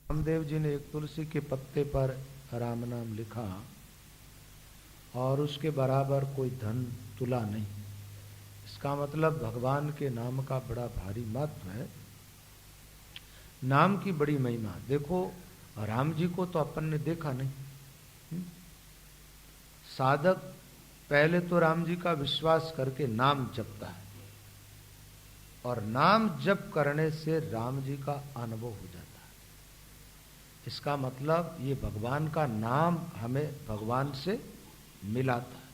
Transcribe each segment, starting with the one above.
रामदेव जी ने एक तुलसी के पत्ते पर राम नाम लिखा और उसके बराबर कोई धन तुला नहीं। इसका मतलब भगवान के नाम का बड़ा भारी महत्व है, नाम की बड़ी महिमा। देखो राम जी को तो अपन ने देखा नहीं, साधक पहले तो राम जी का विश्वास करके नाम जपता है और नाम जप करने से राम जी का अनुभव हो जाता है। इसका मतलब ये भगवान का नाम हमें भगवान से मिलाता है।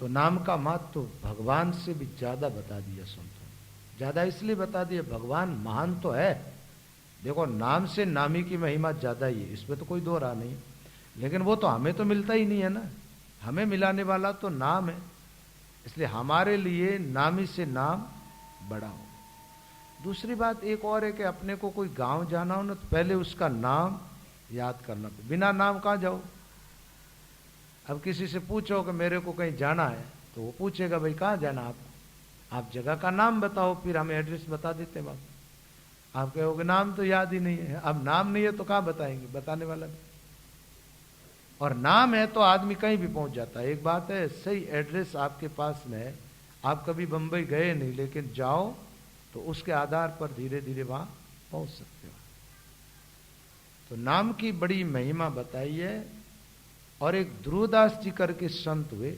तो नाम का महत्व तो भगवान से भी ज्यादा बता दिया संतों ने। ज्यादा इसलिए बता दिया, भगवान महान तो है, देखो नाम से नामी की महिमा ज्यादा ही है, इसमें तो कोई दो राह नहीं, लेकिन वो तो हमें तो मिलता ही नहीं है ना। हमें मिलाने वाला तो नाम है, इसलिए हमारे लिए नामी से नाम बड़ा हो। दूसरी बात एक और है कि अपने को कोई गांव जाना हो ना तो पहले उसका नाम याद करना, बिना नाम कहां जाओ। अब किसी से पूछो कि मेरे को कहीं जाना है तो वो पूछेगा भाई कहां जाना आप जगह का नाम बताओ, फिर हमें एड्रेस बता देते हैं। आप कहोगे नाम तो याद ही नहीं है। अब नाम नहीं है तो कहां बताएंगे, बताने वाला भी। और नाम है तो आदमी कहीं भी पहुंच जाता है। एक बात है, सही एड्रेस आपके पास में है, आप कभी बंबई गए नहीं, लेकिन जाओ तो उसके आधार पर धीरे धीरे वहां पहुंच सकते हो। तो नाम की बड़ी महिमा बताई है। और एक ध्रुवदास जी करके संत हुए,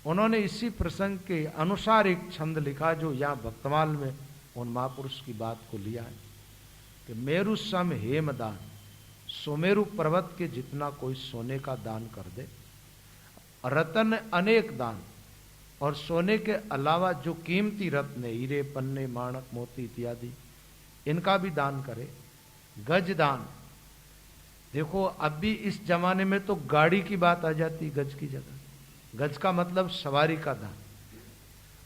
उन्होंने इसी प्रसंग के अनुसार एक छंद लिखा जो यहां भक्तमाल में उन महापुरुष की बात को लिया है कि मेरु सम हेमदान, सुमेरु पर्वत के जितना कोई सोने का दान कर दे, रतन अनेक दान, और सोने के अलावा जो कीमती रत्न, हीरे पन्ने माणक मोती इत्यादि, इनका भी दान करे। गज दान, देखो अब भी इस जमाने में तो गाड़ी की बात आ जाती गज की जगह। गज का मतलब सवारी का दान,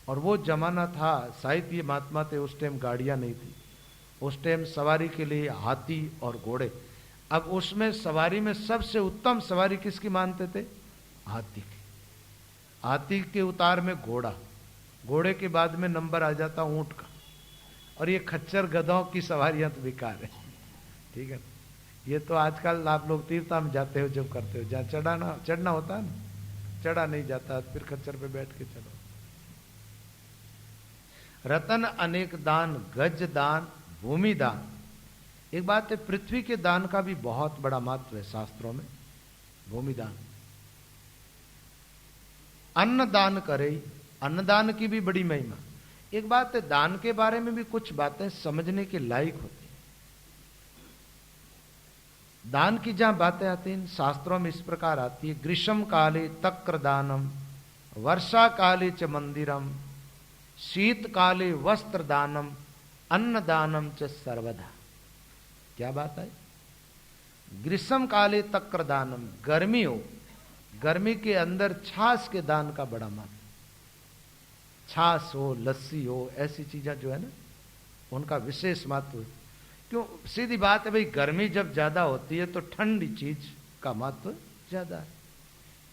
और वो जमाना था, शायद ये महात्मा थे उस टाइम गाड़ियां नहीं थी, उस टाइम सवारी के लिए हाथी और घोड़े। अब उसमें सवारी में सबसे उत्तम सवारी किसकी मानते थे? हाथी की। हाथी के उतार में घोड़ा, घोड़े के बाद में नंबर आ जाता ऊंट का। और ये खच्चर गधों की सवारियां तो बेकार है, ठीक है। ये तो आजकल आप लोग तीर्था में जाते हो, जब करते हो, जहाँ चढ़ना होता है ना, चढ़ा नहीं जाता, फिर खच्चर पे बैठ के चलो। रतन अनेक दान, गज दान, भूमि दान। एक बात है, पृथ्वी के दान का भी बहुत बड़ा महत्व है शास्त्रों में। भूमि दान, अन्न दान करे, अन्नदान की भी बड़ी महिमा। एक बात है, दान के बारे में भी कुछ बातें समझने के लायक होती है। दान की जहां बातें आती हैं शास्त्रों में इस प्रकार आती है, ग्रीष्म काले तक्र दानम, वर्षा काले च मंदिरम, शीत काले वस्त्र दानम, अन्न दानम च सर्वदा। क्या बात है? ग्रीष्म काले तक्र दानम, गर्मी हो, गर्मी के अंदर छाछ के दान का बड़ा महत्व। छाछ हो, लस्सी हो, ऐसी चीजें जो है ना, उनका विशेष महत्व है। क्यों? सीधी बात है भाई, गर्मी जब ज्यादा होती है तो ठंडी चीज का महत्व ज्यादा है।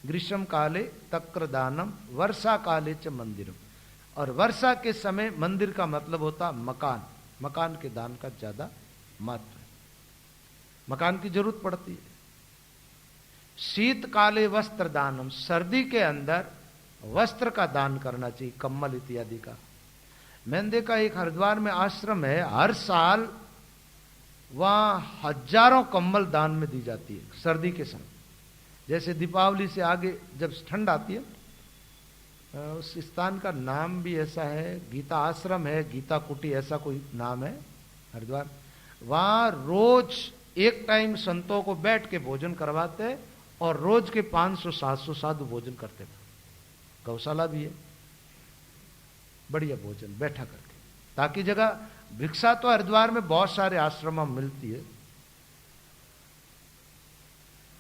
ग्रीष्म काले तक्र दानम, वर्षा काले च मंदिरम। और वर्षा के समय मंदिर का मतलब होता मकान, मकान के दान का ज्यादा महत्व है, मकान की जरूरत पड़ती है। शीत काले वस्त्र दानम, सर्दी के अंदर वस्त्र का दान करना चाहिए, कम्बल इत्यादि का। मैंने देखा एक हरिद्वार में आश्रम है, हर साल वहां हजारों कंबल दान में दी जाती है सर्दी के समय। जैसे दीपावली से आगे जब ठंड आती है, उस स्थान का नाम भी ऐसा है, गीता आश्रम है, गीता कुटी ऐसा कोई नाम है हरिद्वार। वहां रोज एक टाइम संतों को बैठ के भोजन करवाते और रोज के 500-700 साधु भोजन करते थे। गौशाला भी है, बढ़िया भोजन बैठा करके, ताकि जगह भिक्षा तो हरिद्वार में बहुत सारे आश्रमों में मिलती है।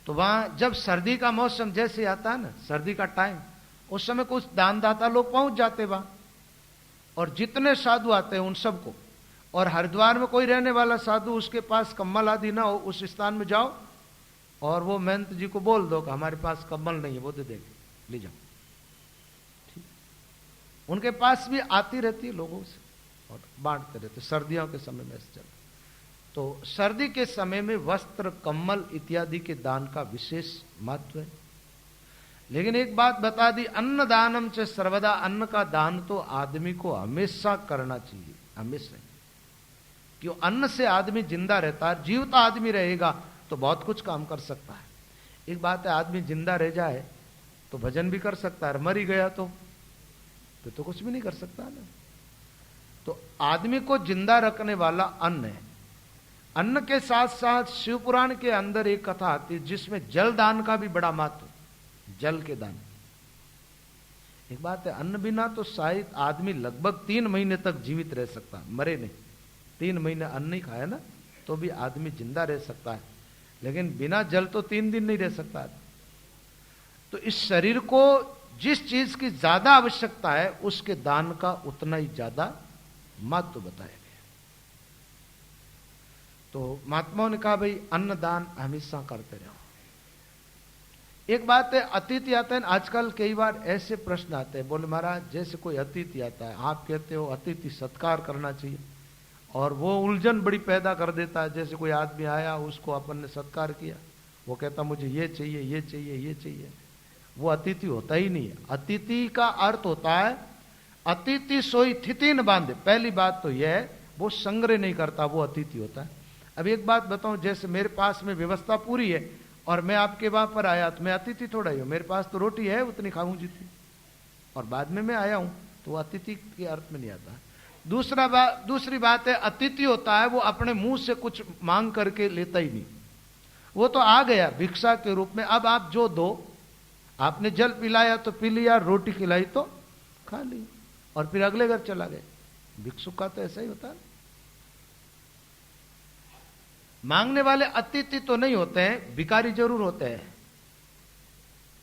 तो वहां जब सर्दी का मौसम जैसे आता है ना, सर्दी का टाइम, उस समय कुछ दानदाता लोग पहुंच जाते वहां, और जितने साधु आते हैं उन सबको। और हरिद्वार में कोई रहने वाला साधु उसके पास कम्बल आदि ना हो, उस स्थान में जाओ और वो महंत जी को बोल दो कि हमारे पास कम्बल नहीं है, वो दे देंगे, ले जाओ। ठीक, उनके पास भी आती रहती है लोगों से, और बांटते रहते। सर्दियों के समय में ऐसे चलता। तो सर्दी के समय में वस्त्र, कम्बल इत्यादि के दान का विशेष महत्व है। लेकिन एक बात बता दी, अन्न दानम च सर्वदा, अन्न का दान तो आदमी को हमेशा करना चाहिए, हमेशा। क्यों? अन्न से आदमी जिंदा रहता है। जीवता आदमी रहेगा तो बहुत कुछ काम कर सकता है। एक बात है, आदमी जिंदा रह जाए तो भजन भी कर सकता है, मर ही गया तो फिर तो कुछ भी नहीं कर सकता ना। तो आदमी को जिंदा रखने वाला अन्न है। अन्न के साथ साथ शिव पुराण के अंदर एक कथा आती है जिसमें जल दान का भी बड़ा महत्व, जल के दान। एक बात है, अन्न बिना तो शायद आदमी लगभग 3 महीने तक जीवित रह सकता, मरे नहीं। 3 महीने अन्न नहीं खाया ना तो भी आदमी जिंदा रह सकता है, लेकिन बिना जल तो 3 दिन नहीं रह सकता। तो इस शरीर को जिस चीज की ज्यादा आवश्यकता है उसके दान का उतना ही ज्यादा महत्व बताया गया। तो महात्माओं ने कहा भाई अन्न दान हमेशा करते रहो। एक बात है, अतिथि आते हैं, आजकल कई बार ऐसे प्रश्न आते हैं, बोले महाराज जैसे कोई अतिथि आता है, आप कहते हो अतिथि सत्कार करना चाहिए, और वो उलझन बड़ी पैदा कर देता है। जैसे कोई आदमी आया, उसको अपन ने सत्कार किया, वो कहता मुझे ये चाहिए, ये चाहिए, ये चाहिए। वो अतिथि होता ही नहीं है। अतिथि का अर्थ होता है अतिथि सोई थिति न बांधे। पहली बात तो यह है, वो संग्रह नहीं करता, वो अतिथि होता है। अब एक बात बताऊं, जैसे मेरे पास में व्यवस्था पूरी है और मैं आपके वहां पर आया तो मैं अतिथि थोड़ा ही हूं। मेरे पास तो रोटी है उतनी खाऊं जितनी, और बाद में मैं आया हूं, तो अतिथि के अर्थ में नहीं आता। दूसरी बात है, अतिथि होता है वो अपने मुंह से कुछ मांग करके लेता ही नहीं। वो तो आ गया भिक्षा के रूप में, अब आप जो दो, आपने जल पिलाया तो पी लिया, रोटी खिलाई तो खा ली, और फिर अगले घर चला गया। भिक्षुक का तो ऐसा ही होता है। मांगने वाले अतिथि तो नहीं होते हैं, भिखारी जरूर होते हैं,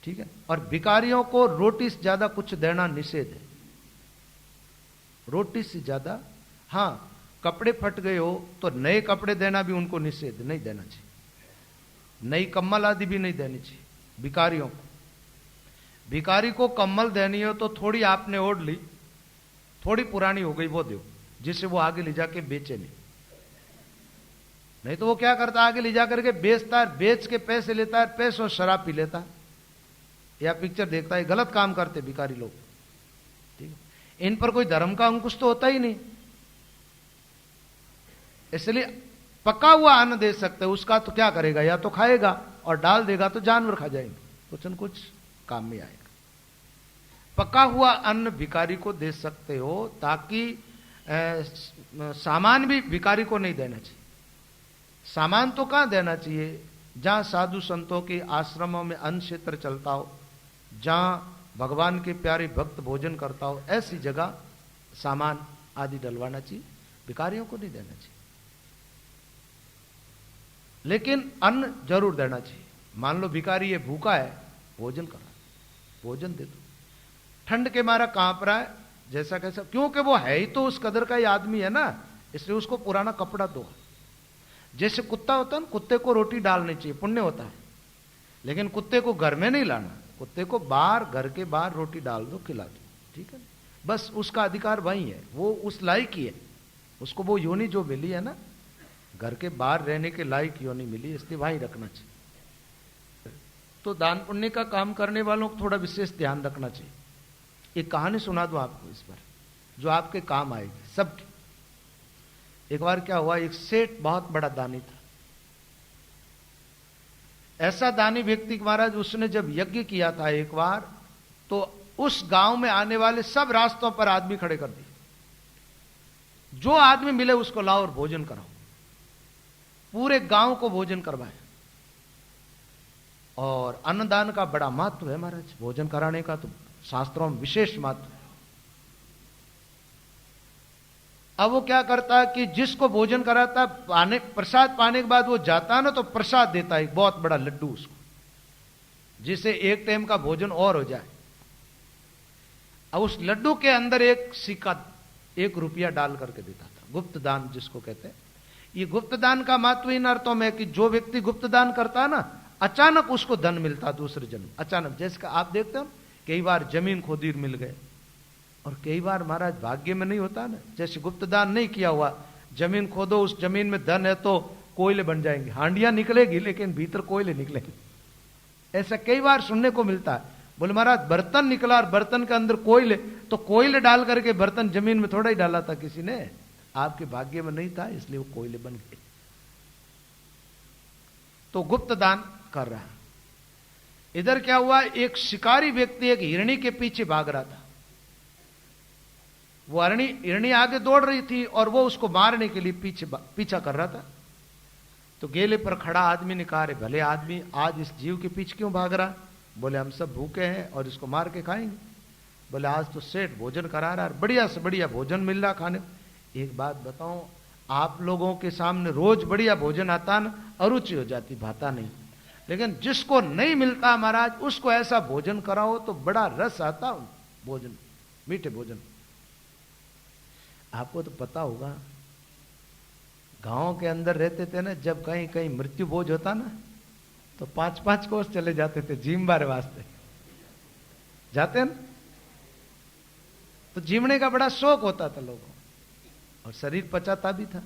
ठीक है। और भिखारियों को रोटी से ज्यादा कुछ देना निषेध है, रोटी से ज्यादा। हां, कपड़े फट गए हो तो नए कपड़े देना भी उनको निषेध, नहीं देना चाहिए। नई कम्बल आदि भी नहीं देनी चाहिए भिखारियों को। भिखारी को कम्बल देनी हो तो थोड़ी आपने ओढ़ ली, थोड़ी पुरानी हो गई वो दो, जिससे वो आगे ले जाके बेचे नहीं तो वो क्या करता, आगे ले जाकर के बेचता है, बेच के पैसे लेता है, पैसों शराब पी लेता है या पिक्चर देखता है। गलत काम करते भिखारी लोग, ठीक है। इन पर कोई धर्म का अंकुश तो होता ही नहीं। इसलिए पका हुआ अन्न दे सकते, उसका तो क्या करेगा, या तो खाएगा और डाल देगा तो जानवर खा जाएंगे, कुछ न कुछ काम में आएगा। पका हुआ अन्न भिखारी को दे सकते हो, ताकि सामान भी भिखारी को नहीं देना चाहिए। सामान तो कहां देना चाहिए, जहां साधु संतों के आश्रमों में अन्न क्षेत्र चलता हो, जहां भगवान के प्यारे भक्त भोजन करता हो, ऐसी जगह सामान आदि डलवाना चाहिए, भिखारियों को नहीं देना चाहिए। लेकिन अन्न जरूर देना चाहिए। मान लो भिखारी ये भूखा है, भोजन करा, भोजन दे दो। ठंड के मारा कांप रहा है, जैसा कैसा, क्योंकि वो है ही तो उस कदर का ही आदमी है ना, इसलिए उसको पुराना कपड़ा दो। जैसे कुत्ता होता है ना, कुत्ते को रोटी डालनी चाहिए, पुण्य होता है, लेकिन कुत्ते को घर में नहीं लाना, कुत्ते को बाहर, घर के बाहर रोटी डाल दो, खिला दो, ठीक है। बस उसका अधिकार वही है, वो उस लायक ही है, उसको वो योनि जो मिली है ना, घर के बाहर रहने के लायक योनि मिली, इसलिए वहीं रखना चाहिए। तो दान पुण्य का काम करने वालों को थोड़ा विशेष ध्यान रखना चाहिए। एक कहानी सुना दो आपको इस पर, जो आपके काम आएगी सबकी। एक बार क्या हुआ, एक सेठ बहुत बड़ा दानी था। ऐसा दानी व्यक्ति महाराज, उसने जब यज्ञ किया था एक बार, तो उस गांव में आने वाले सब रास्तों पर आदमी खड़े कर दिए। जो आदमी मिले उसको लाओ और भोजन कराओ। पूरे गांव को भोजन करवाए। और अन्नदान का बड़ा महत्व है महाराज, भोजन कराने का तो शास्त्रों में विशेष महत्व है। अब वो क्या करता है कि जिसको भोजन कराता है, प्रसाद पाने के बाद वो जाता है ना, तो प्रसाद देता है एक बहुत बड़ा लड्डू उसको, जिससे एक टाइम का भोजन और हो जाए। अब उस लड्डू के अंदर एक सिक्का, 1 रुपया डाल करके देता था, गुप्त दान जिसको कहते हैं। ये गुप्त दान का महत्व इन अर्थों में कि जो व्यक्ति गुप्त दान करता है ना, अचानक उसको धन मिलता दूसरे जन्म, अचानक। जैसे आप देखते हो कई बार जमीन खोदीर मिल गए, और कई बार महाराज भाग्य में नहीं होता ना, जैसे गुप्तदान नहीं किया हुआ, जमीन खोदो, उस जमीन में धन है तो कोयले बन जाएंगे, हांडियां निकलेगी लेकिन भीतर कोयले निकलेंगे। ऐसा कई बार सुनने को मिलता है। बोले महाराज बर्तन निकला और बर्तन के अंदर कोयले, तो कोयले डाल करके बर्तन जमीन में थोड़ा ही डाला था किसी ने, आपके भाग्य में नहीं था इसलिए वो कोयले बन गए। तो गुप्त दान कर रहा। इधर क्या हुआ, एक शिकारी व्यक्ति एक हिरणी के पीछे भाग रहा था। वो हिरणी आगे दौड़ रही थी और वो उसको मारने के लिए पीछा कर रहा था। तो गेले पर खड़ा आदमी ने कहा, भले आदमी आज इस जीव के पीछे क्यों भाग रहा? बोले हम सब भूखे हैं और इसको मार के खाएंगे। बोले आज तो सेठ भोजन करा रहा है, बढ़िया से बढ़िया भोजन मिल रहा खाने। एक बात बताऊं, आप लोगों के सामने रोज बढ़िया भोजन आता ना, अरुचि हो जाती, भाता नहीं। लेकिन जिसको नहीं मिलता महाराज, उसको ऐसा भोजन कराओ तो बड़ा रस आता भोजन, मीठे भोजन। आपको तो पता होगा, गांव के अंदर रहते थे ना, जब कहीं कहीं मृत्यु भोज होता ना, तो 5-5 कोस चले जाते थे जिम बारे वास्ते, जाते ना। तो जीवने का बड़ा शौक होता था लोगों, और शरीर पचाता भी था।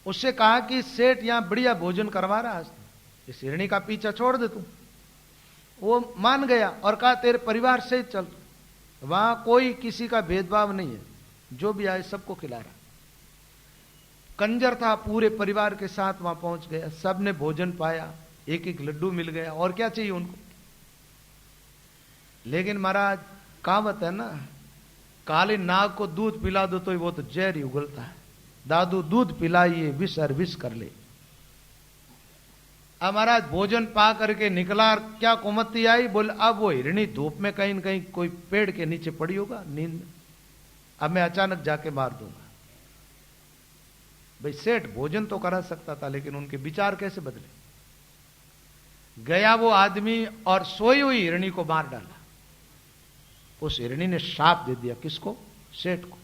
उससे कहा कि सेठ यहां बढ़िया भोजन करवा रहा, आज इस हिरणी का पीछा छोड़ दे तू। वो मान गया और कहा तेरे परिवार से चल, वहां कोई किसी का भेदभाव नहीं है, जो भी आए सबको खिला रहा। कंजर था, पूरे परिवार के साथ वहां पहुंच गया, सबने भोजन पाया, एक एक लड्डू मिल गया, और क्या चाहिए उनको। लेकिन महाराज कहावत है ना, काले नाग को दूध पिला दो तो वो तो जहर ही उगलता है, दादू दूध पिलाइए विष और विष कर ले। अब महाराज भोजन पा करके निकला, क्या कुमति आई, बोले अब वो हिरणी धूप में कहीं न कहीं कोई पेड़ के नीचे पड़ी होगा नींद में, अब मैं अचानक जाके मार दूंगा। भाई सेठ भोजन तो करा सकता था, लेकिन उनके विचार कैसे बदले। गया वो आदमी और सोई हुई हिरणी को मार डाला। उस हिरणी ने शाप दे दिया, किसको? सेठ को,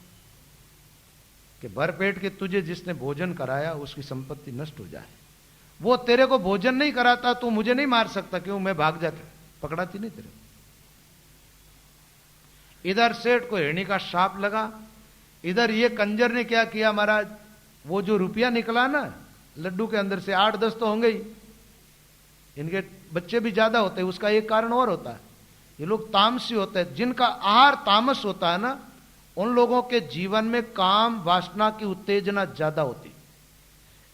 कि भरपेट के तुझे जिसने भोजन कराया उसकी संपत्ति नष्ट हो जाए। वो तेरे को भोजन नहीं कराता, तू मुझे नहीं मार सकता, क्यों? मैं भाग जाता, पकड़ाती नहीं तेरे। इधर सेठ को हिरणी का शाप लगा, इधर ये कंजर ने क्या किया महाराज, वो जो रुपया निकला ना लड्डू के अंदर से, 8-10 तो होंगे ही, इनके बच्चे भी ज्यादा होते हैं। उसका एक कारण और होता है, ये लोग तामसी होते हैं। जिनका आहार तामस होता है ना, उन लोगों के जीवन में काम वासना की उत्तेजना ज्यादा होती।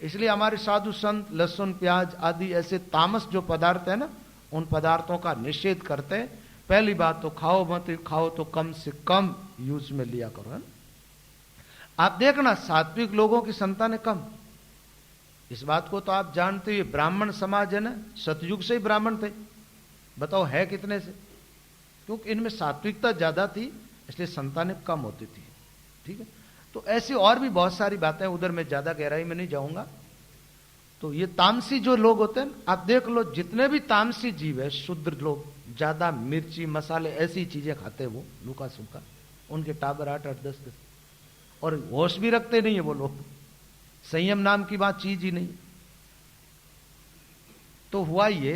इसलिए हमारे साधु संत लहसुन प्याज आदि ऐसे तामस जो पदार्थ है ना, उन पदार्थों का निषेध करते हैं। पहली बात तो खाओ मत, खाओ तो कम से कम यूज में लिया करो, है ना। आप देखना सात्विक लोगों की संतानें कम, इस बात को तो आप जानते हो। ब्राह्मण समाज है ना, सतयुग से ही ब्राह्मण थे, बताओ है कितने से, क्योंकि इनमें सात्विकता ज्यादा थी, इसलिए संतानें कम होती थी। ठीक है, तो ऐसी और भी बहुत सारी बातें, उधर मैं ज्यादा गहराई में नहीं जाऊंगा। तो ये तामसी जो लोग होते हैं, आप देख लो जितने भी तामसी जीव है, शूद्र लोग, ज्यादा मिर्ची मसाले ऐसी चीजें खाते हैं, वो लूका सूखा, उनके टाबर 8-8 10-10, और होश भी रखते नहीं है वो लोग, संयम नाम की बात चीज ही नहीं। तो हुआ ये,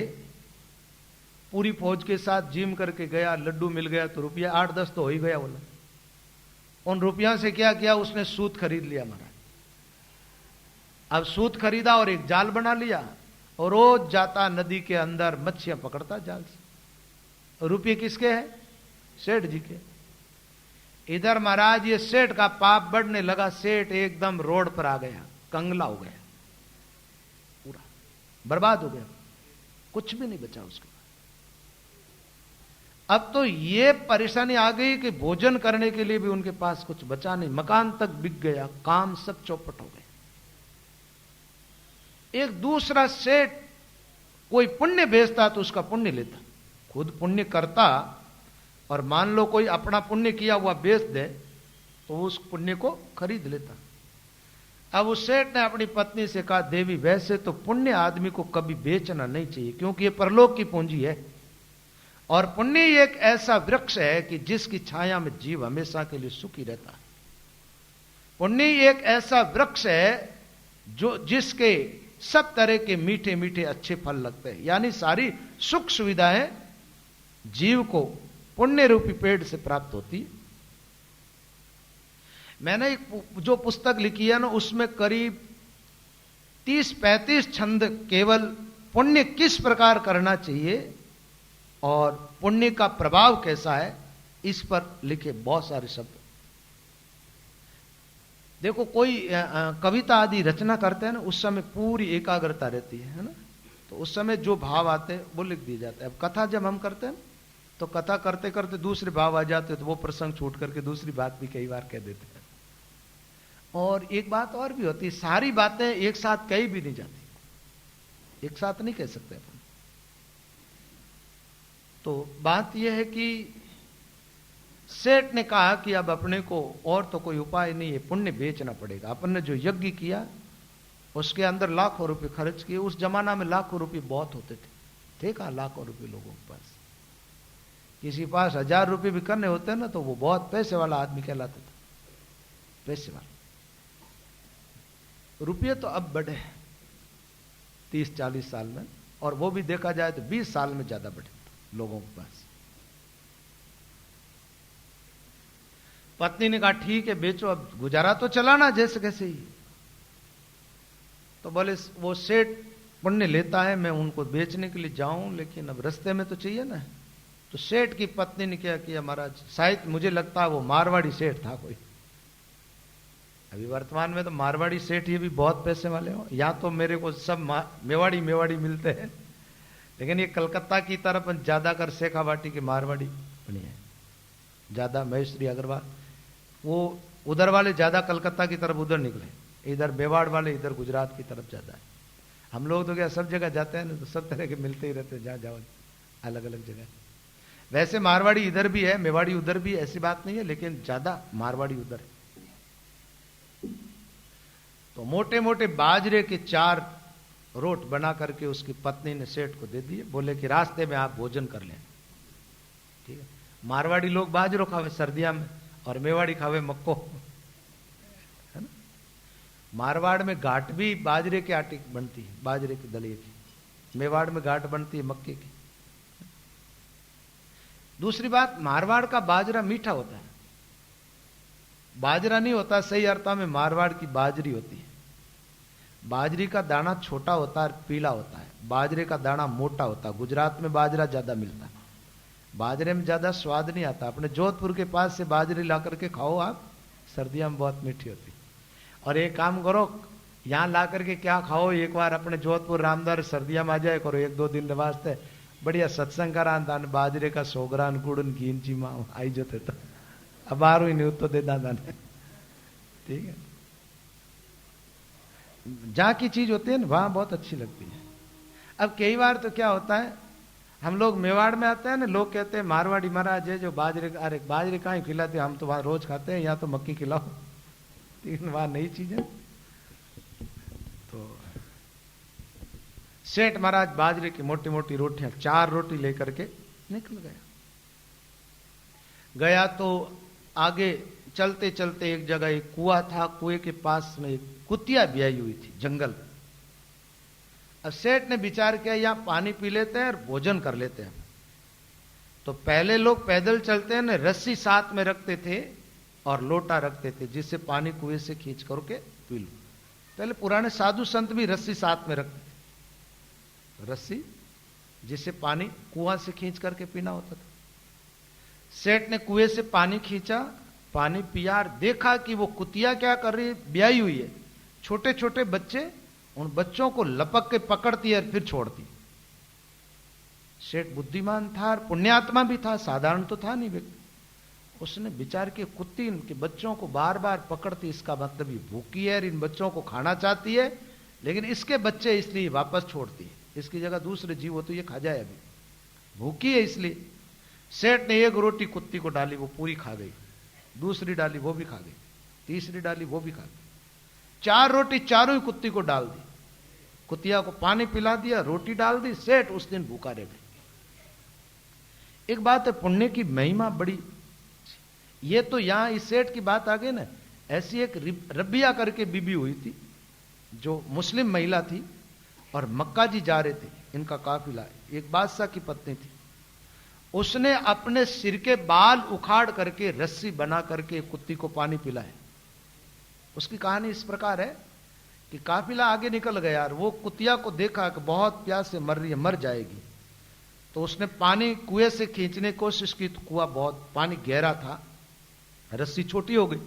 पूरी फौज के साथ जिम करके गया, लड्डू मिल गया तो रुपया 8-10 तो हो ही गया बोला। उन रुपया से क्या किया, उसने सूत खरीद लिया महाराज। अब सूत खरीदा और एक जाल बना लिया, और रोज जाता नदी के अंदर मच्छियां पकड़ता जाल से। रुपये किसके हैं? सेठ जी के। इधर महाराज ये सेठ का पाप बढ़ने लगा, सेठ एकदम रोड पर आ गया, कंगला हो गया, पूरा बर्बाद हो गया, कुछ भी नहीं बचा उसके। अब तो ये परेशानी आ गई कि भोजन करने के लिए भी उनके पास कुछ बचा नहीं, मकान तक बिक गया, काम सब चौपट हो गए। एक दूसरा सेठ कोई पुण्य भेजता तो उसका पुण्य लेता, खुद पुण्य करता, और मान लो कोई अपना पुण्य किया हुआ बेच दे तो उस पुण्य को खरीद लेता। अब उस सेठ ने अपनी पत्नी से कहा, देवी वैसे तो पुण्य आदमी को कभी बेचना नहीं चाहिए, क्योंकि ये परलोक की पूंजी है, और पुण्य एक ऐसा वृक्ष है कि जिसकी छाया में जीव हमेशा के लिए सुखी रहता है। पुण्य एक ऐसा वृक्ष है जो जिसके सब तरह के मीठे मीठे अच्छे फल लगते हैं, यानी सारी सुख सुविधाएं जीव को पुण्य रूपी पेड़ से प्राप्त होती है। मैंने एक जो पुस्तक लिखी है ना, उसमें करीब 30-35 छंद केवल पुण्य किस प्रकार करना चाहिए और पुण्य का प्रभाव कैसा है, इस पर लिखे बहुत सारे शब्द। देखो कोई कविता आदि रचना करते हैं ना, उस समय पूरी एकाग्रता रहती है ना, तो उस समय जो भाव आते हैं वो लिख दिए जाते हैं। अब कथा जब हम करते हैं तो कथा करते करते दूसरे भाव आ जाते हैं, तो वो प्रसंग छूट करके दूसरी बात भी कई बार कह देते हैं। और एक बात और भी होती है, सारी बातें एक साथ कही भी नहीं जाती, एक साथ नहीं कह सकते अपन। तो बात यह है कि सेठ ने कहा कि अब अपने को और तो कोई उपाय नहीं है, पुण्य बेचना पड़ेगा। अपन ने जो यज्ञ किया उसके अंदर लाखों रुपए खर्च किए। उस जमाना में लाखों रुपए बहुत होते थे कहा लाखों रुपए लोगों के पास। किसी पास 1000 रुपए भी करने होते हैं ना, तो वो बहुत पैसे वाला आदमी कहलाता था, पैसे वाला। रुपये तो अब बढ़े 30-40 साल में, और वो भी देखा जाए तो 20 साल में ज्यादा बढ़े लोगों के पास। पत्नी ने कहा ठीक है बेचो, अब गुजारा तो चलाना जैसे कैसे ही। तो बोले वो सेठ पुण्य लेता है, मैं उनको बेचने के लिए जाऊं, लेकिन अब रास्ते में तो चाहिए ना। तो सेठ की पत्नी ने क्या किया महाराज, शायद मुझे लगता है वो मारवाड़ी सेठ था कोई। अभी वर्तमान में तो मारवाड़ी सेठ ये भी बहुत पैसे वाले हो, या तो मेरे को सब मेवाड़ी मिलते हैं, लेकिन ये कलकत्ता की तरफ ज्यादा कर शेखावाटी के मारवाड़ी बनी है ज्यादा। महेश्वरी अग्रवाल वो उधर वाले ज्यादा कलकत्ता की तरफ उधर निकले, इधर मेवाड़ वाले इधर गुजरात की तरफ ज्यादा है। हम लोग तो क्या सब जगह जाते हैं ना, तो सब तरह के मिलते ही रहते हैं जहां जाओ, अलग अलग जगह। वैसे मारवाड़ी इधर भी है, मेवाड़ी उधर भी, ऐसी बात नहीं है, लेकिन ज्यादा मारवाड़ी उधर है। तो मोटे मोटे बाजरे के 4 रोट बना करके उसकी पत्नी ने सेठ को दे दिए, बोले कि रास्ते में आप भोजन कर लें। ठीक है, मारवाड़ी लोग बाजरो खावे सर्दिया में, और मेवाड़ी खावे मक्को, है ना। मारवाड़ में घाट भी बाजरे के आटे की बनती है, बाजरे के दलिए की। मेवाड़ में घाट बनती है मक्के की। दूसरी बात, मारवाड़ का बाजरा मीठा होता है, बाजरा नहीं होता सही अर्थ में, मारवाड़ की बाजरी होती है। बाजरी का दाना छोटा होता है, पीला होता है, बाजरे का दाना मोटा होता है। गुजरात में बाजरा ज्यादा मिलता है, बाजरे में ज्यादा स्वाद नहीं आता। अपने जोधपुर के पास से बाजरी ला करके खाओ आप, सर्दियां में बहुत मीठी होती। और एक काम करो, यहां ला करके क्या खाओ, एक बार अपने जोधपुर रामदार सर्दियां में आ जाए करो, 1-2 दिन वास्ते बढ़िया सत्संग करा दान, बाजरे का सोगरान गुड़न घीन चीमा आई जोते तो अब ही नहीं तो दे दादा ने। ठीक है, जहां की चीज होती है ना वहां बहुत अच्छी लगती है। अब कई बार तो क्या होता है, हम लोग मेवाड़ में आते हैं ना, लोग कहते हैं मारवाड़ी महाराज है जो बाजरे, अरे बाजरे कहाँ खिलाते, हम तो वहां रोज खाते हैं, यहाँ तो मक्की खिलाओ, लेकिन वहां नई चीज है। तो सेठ महाराज बाजरे की मोटी मोटी रोटियां 4 रोटी लेकर के निकल गया। तो आगे चलते चलते एक जगह एक कुआं था, कुएं के पास में एक कुतिया ब्याई हुई थी जंगल। अब सेठ ने विचार किया यहां पानी पी लेते हैं और भोजन कर लेते हैं। तो पहले लोग पैदल चलते हैं ना, रस्सी साथ में रखते थे और लोटा रखते थे, जिससे पानी कुएं से खींच करके पी लो। पहले पुराने साधु संत भी रस्सी साथ में रखते थे, रस्सी जिससे पानी कुआं से खींच करके पीना होता था। सेठ ने कुएं से पानी खींचा, पानी पिया, देखा कि वो कुतिया क्या कर रही है, ब्याई हुई है, छोटे छोटे बच्चे, उन बच्चों को लपक के पकड़ती है और फिर छोड़ती। सेठ बुद्धिमान था और पुण्यात्मा भी था, साधारण तो था नहीं व्यक्ति। उसने विचार किया कुत्ती इनके बच्चों को बार बार पकड़ती, इसका मतलब ये भूखी है और इन बच्चों को खाना चाहती है, लेकिन इसके बच्चे इसलिए वापस छोड़ती है, इसकी जगह दूसरे जीव हो तो ये खा जाए, अभी भूखी है इसलिए। सेठ ने 1 रोटी कुत्ती को डाली, वो पूरी खा गई, दूसरी डाली वो भी खा गई, तीसरी डाली वो भी खा गई, 4 रोटी चारों ही कुत्ती को डाल दी। कुतिया को पानी पिला दिया, रोटी डाल दी, सेठ उस दिन भूखा रह गया। एक बात है, पुण्य की महिमा बड़ी, ये तो यहां इस सेठ की बात आ गई ना। ऐसी एक रबिया करके बीबी हुई थी, जो मुस्लिम महिला थी, और मक्का जी जा रहे थे, इनका काफिला, एक बादशाह की पत्नी थी। उसने अपने सिर के बाल उखाड़ करके रस्सी बना करके कुत्ती को पानी पिलाया। उसकी कहानी इस प्रकार है कि काफिला आगे निकल गया और वो कुतिया को देखा कि बहुत प्यास से मर रही है, मर जाएगी। तो उसने पानी कुएं से खींचने की कोशिश की तो कुआं बहुत पानी गहरा था, रस्सी छोटी हो गई,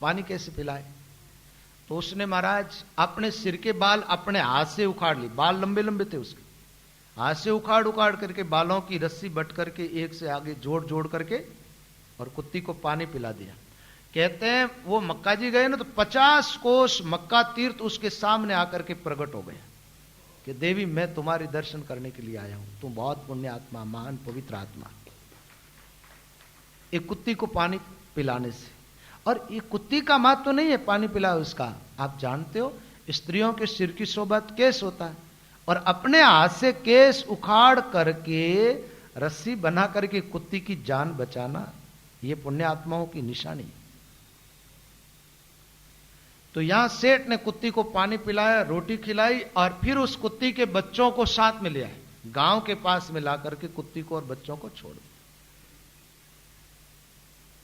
पानी कैसे पिलाए। तो उसने महाराज अपने सिर के बाल अपने हाथ से उखाड़ ली, बाल लंबे लंबे थे उसके, हाथ से उखाड़ उखाड़ करके बालों की रस्सी बट करके एक से आगे जोड़ जोड़ करके और कुत्ती को पानी पिला दिया। कहते हैं वो मक्का जी गए ना तो 50 कोस मक्का तीर्थ उसके सामने आकर के प्रकट हो गया कि देवी मैं तुम्हारे दर्शन करने के लिए आया हूं, तुम बहुत पुण्य आत्मा, महान पवित्र आत्मा। एक कुत्ती को पानी पिलाने से, और ये कुत्ती का मात तो नहीं है पानी पिलाओ उसका, आप जानते हो स्त्रियों के सिर की शोभा केस होता है, और अपने हाथ से केस उखाड़ करके रस्सी बना करके कुत्ती की जान बचाना, ये पुण्य आत्माओं की निशानी है। तो यहां सेठ ने कुत्ती को पानी पिलाया, रोटी खिलाई और फिर उस कुत्ती के बच्चों को साथ में ले आए, गांव के पास में ला करके कुत्ती को और बच्चों को छोड़ दिया।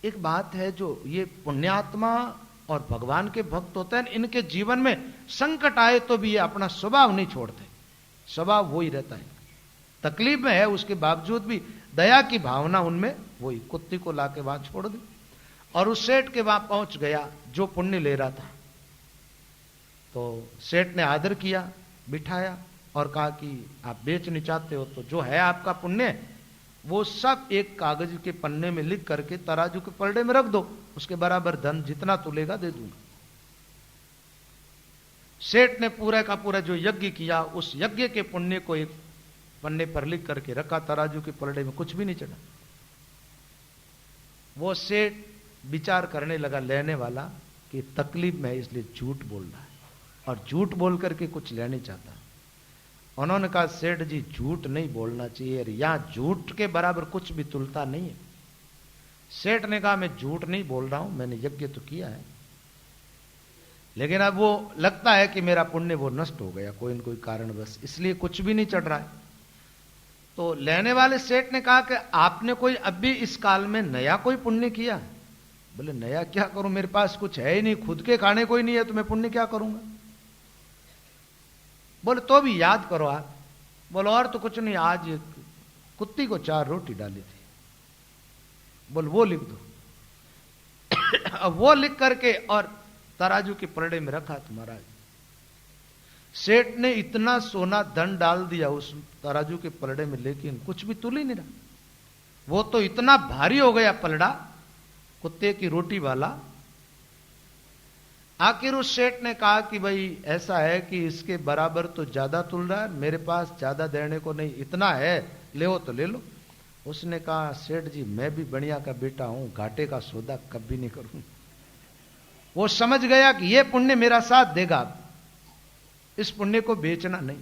एक बात है, जो ये पुण्यात्मा और भगवान के भक्त होते हैं, इनके जीवन में संकट आए तो भी ये अपना स्वभाव नहीं छोड़ते, स्वभाव वही रहता है। तकलीफ में है उसके बावजूद भी दया की भावना उनमें वही, कुत्ती को लाके वहां छोड़ दी और उस सेठ के वहां पहुंच गया जो पुण्य ले रहा था। तो सेठ ने आदर किया, बिठाया और कहा कि आप बेचना चाहते हो तो जो है आपका पुण्य वो सब एक कागज के पन्ने में लिख करके तराजू के पलड़े में रख दो, उसके बराबर धन जितना तुलेगा दे दूंगा। सेठ ने पूरा का पूरा जो यज्ञ किया उस यज्ञ के पुण्य को एक पन्ने पर लिख करके रखा, तराजू के पलड़े में कुछ भी नहीं चढ़ा। वो सेठ विचार करने लगा लेने वाला कि तकलीफ में है इसलिए झूठ बोल रहा है और झूठ बोल करके कुछ लेने चाहता। उन्होंने कहा सेठ जी झूठ नहीं बोलना चाहिए, यहां झूठ के बराबर कुछ भी तुलता नहीं है। सेठ ने कहा मैं झूठ नहीं बोल रहा हूं, मैंने यज्ञ तो किया है, लेकिन अब वो लगता है कि मेरा पुण्य वो नष्ट हो गया कोई न कोई कारण बस, इसलिए कुछ भी नहीं चढ़ रहा है। तो लेने वाले सेठ ने कहा कि आपने कोई अभी इस काल में नया कोई पुण्य किया? बोले नया क्या करूं, मेरे पास कुछ है ही नहीं, खुद के खाने कोई नहीं है तो मैं पुण्य क्या करूंगा। बोले तो भी याद करो आप। बोलो और तो कुछ नहीं, आज कुत्ती को 4 रोटी डाली थी। बोल वो लिख दो। अब वो लिख करके और तराजू के पलड़े में रखा तो महाराज सेठ ने इतना सोना धन डाल दिया उस तराजू के पलड़े में, लेकिन कुछ भी तुल ही नहीं रहा। वो तो इतना भारी हो गया पलड़ा कुत्ते की रोटी वाला। आखिर उस सेठ ने कहा कि भाई ऐसा है कि इसके बराबर तो ज्यादा तुल रहा है, मेरे पास ज्यादा देने को नहीं, इतना है ले तो ले लो। उसने कहा सेठ जी मैं भी बढ़िया का बेटा हूं, घाटे का सौदा कभी नहीं करूं। वो समझ गया कि ये पुण्य मेरा साथ देगा, इस पुण्य को बेचना नहीं,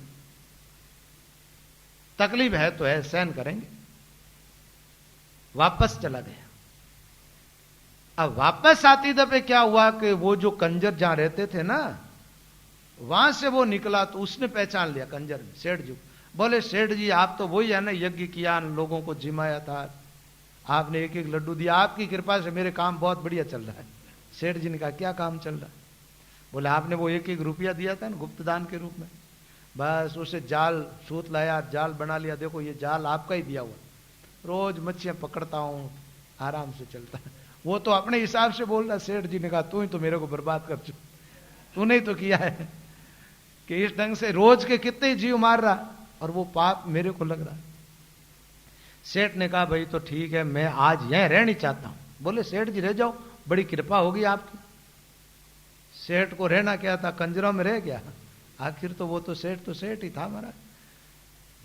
तकलीफ है तो है सहन करेंगे। वापस चला गया। अब वापस आती दफे क्या हुआ कि वो जो कंजर जहां रहते थे ना वहां से वो निकला तो उसने पहचान लिया कंजर ने सेठ जी। बोले सेठ जी आप तो वही है ना, यज्ञ किया, लोगों को जिमाया था, आपने एक एक लड्डू दिया, आपकी कृपा से मेरे काम बहुत बढ़िया चल रहा है। सेठ जी ने कहा क्या काम चल रहा है? बोले आपने वो एक एक रुपया दिया था ना गुप्त दान के रूप में, बस उसे जाल सूत लाया, जाल बना लिया, देखो ये जाल आपका ही दिया हुआ, रोज मच्छियां पकड़ता हूं, आराम से चलता है। वो तो अपने हिसाब से बोल रहा। सेठ जी ने कहा तू ही तो मेरे को बर्बाद कर चुका, तूने ही तो किया है कि इस ढंग से रोज के कितने जीव मार रहा और वो पाप मेरे को लग रहा। सेठ ने कहा भाई तो ठीक है, मैं आज यहां रह नहीं चाहता हूं। बोले सेठ जी रह जाओ, बड़ी कृपा होगी आपकी। सेठ को रहना क्या था, कंजरों में रह गया। आखिर तो वो तो सेठ ही था हमारा।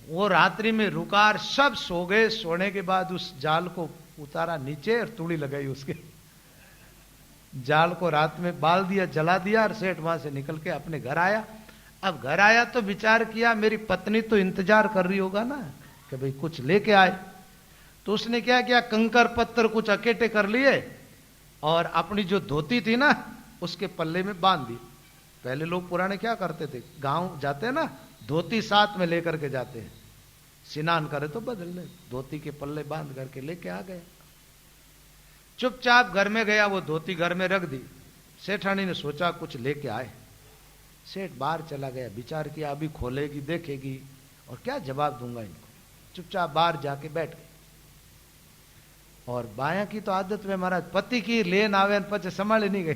वो रात्रि में रुकार सब सो गए, सोने के बाद उस जाल को उतारा नीचे और तूड़ी लगाई उसके, जाल को रात में बाल दिया, जला दिया और सेठ वहां से निकल के अपने घर आया। अब घर आया तो विचार किया मेरी पत्नी तो इंतजार कर रही होगा ना कि भाई कुछ लेके आए। तो उसने क्या किया, कंकर पत्थर कुछ इकट्ठे कर लिए और अपनी जो धोती थी ना उसके पल्ले में बांध दी। पहले लोग पुराने क्या करते थे, गांव जाते हैं ना धोती साथ में लेकर के जाते हैं, स्नान करे तो बदल ले, धोती के पल्ले बांध करके लेके आ गया। चुपचाप घर में गया, वो धोती घर में रख दी। सेठानी ने सोचा कुछ लेके आए। सेठ बाहर चला गया, विचार किया अभी खोलेगी देखेगी और क्या जवाब दूंगा इनको। चुपचाप बाहर जाके बैठ गए। और बाया की तो आदत में महाराज पति की लेन आवे पचे संभाले नहीं गई,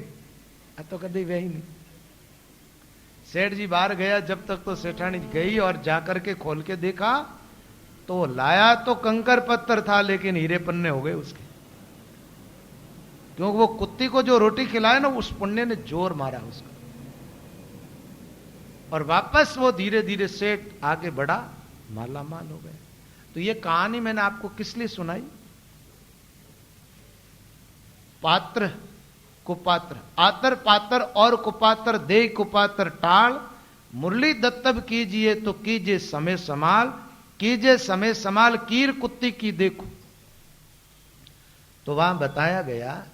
तो कभी वही नहीं। सेठ जी बाहर गया, जब तक तो सेठानी गई और जाकर के खोल के देखा तो लाया तो कंकर पत्थर था, लेकिन हीरे पन्ने हो गए उसके, क्योंकि वो कुत्ती को जो रोटी खिलाए ना उस पुण्य ने जोर मारा उसका। और वापस वो धीरे धीरे सेठ आगे बढ़ा, माला माल हो गया। तो ये कहानी मैंने आपको किस लिए सुनाई? पात्र कुपात्र, आतर पात्र और कुपात्र दे कुपात्र टाल, मुरली दत्तब कीजिए तो कीजिए समय समाल, कीजिए समय समाल कीर कुत्ती की देखो। तो वहां बताया गया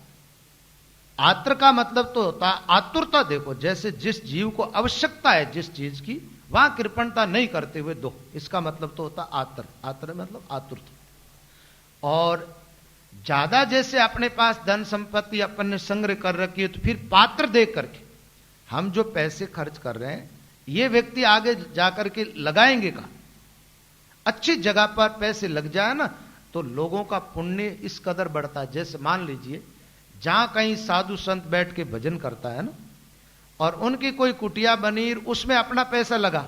आत्र का मतलब तो होता आतुरता। देखो जैसे जिस जीव को आवश्यकता है जिस चीज की, वहां कृपणता नहीं करते हुए दो, इसका मतलब तो होता आतर। आतर मतलब आतुरता। और ज्यादा जैसे अपने पास धन संपत्ति अपन ने संग्रह कर रखी है तो फिर पात्र देख करके हम जो पैसे खर्च कर रहे हैं ये व्यक्ति आगे जाकर के लगाएंगे का, अच्छी जगह पर पैसे लग जाए ना तो लोगों का पुण्य इस कदर बढ़ता है। जैसे मान लीजिए जहां कहीं साधु संत बैठ के भजन करता है ना, और उनकी कोई कुटिया बनी, उसमें अपना पैसा लगा।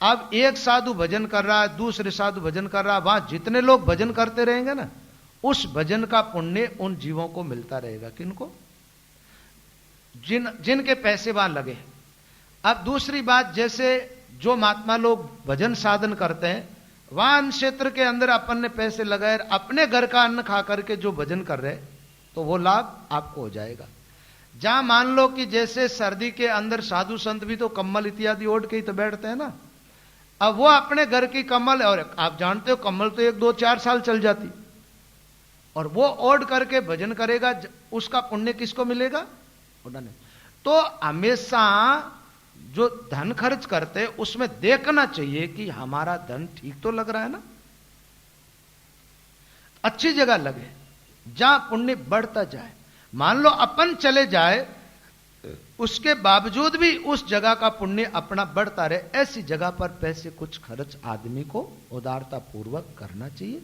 अब एक साधु भजन कर रहा है, दूसरे साधु भजन कर रहा है, वहां जितने लोग भजन करते रहेंगे ना उस भजन का पुण्य उन जीवों को मिलता रहेगा। किनको? जिनके पैसे वहां लगे। अब दूसरी बात, जैसे जो महात्मा लोग भजन साधन करते हैं वहां क्षेत्र के अंदर अपन ने पैसे लगाए, अपने घर का अन्न खा करके जो भजन कर रहे तो वो लाभ आपको हो जाएगा। जहां मान लो कि जैसे सर्दी के अंदर साधु संत भी तो कम्बल इत्यादि ओढ़ के ही तो बैठते हैं ना, अब वो अपने घर की कम्बल, और आप जानते हो कम्बल तो 1-2-4 साल चल जाती, और वो ओढ़ करके भजन करेगा, उसका पुण्य किसको मिलेगा? उन्होंने। तो हमेशा जो धन खर्च करते उसमें देखना चाहिए कि हमारा धन ठीक तो लग रहा है ना, अच्छी जगह लगे जहां पुण्य बढ़ता जाए। मान लो अपन चले जाए उसके बावजूद भी उस जगह का पुण्य अपना बढ़ता रहे, ऐसी जगह पर पैसे कुछ खर्च आदमी को उदारता पूर्वक करना चाहिए।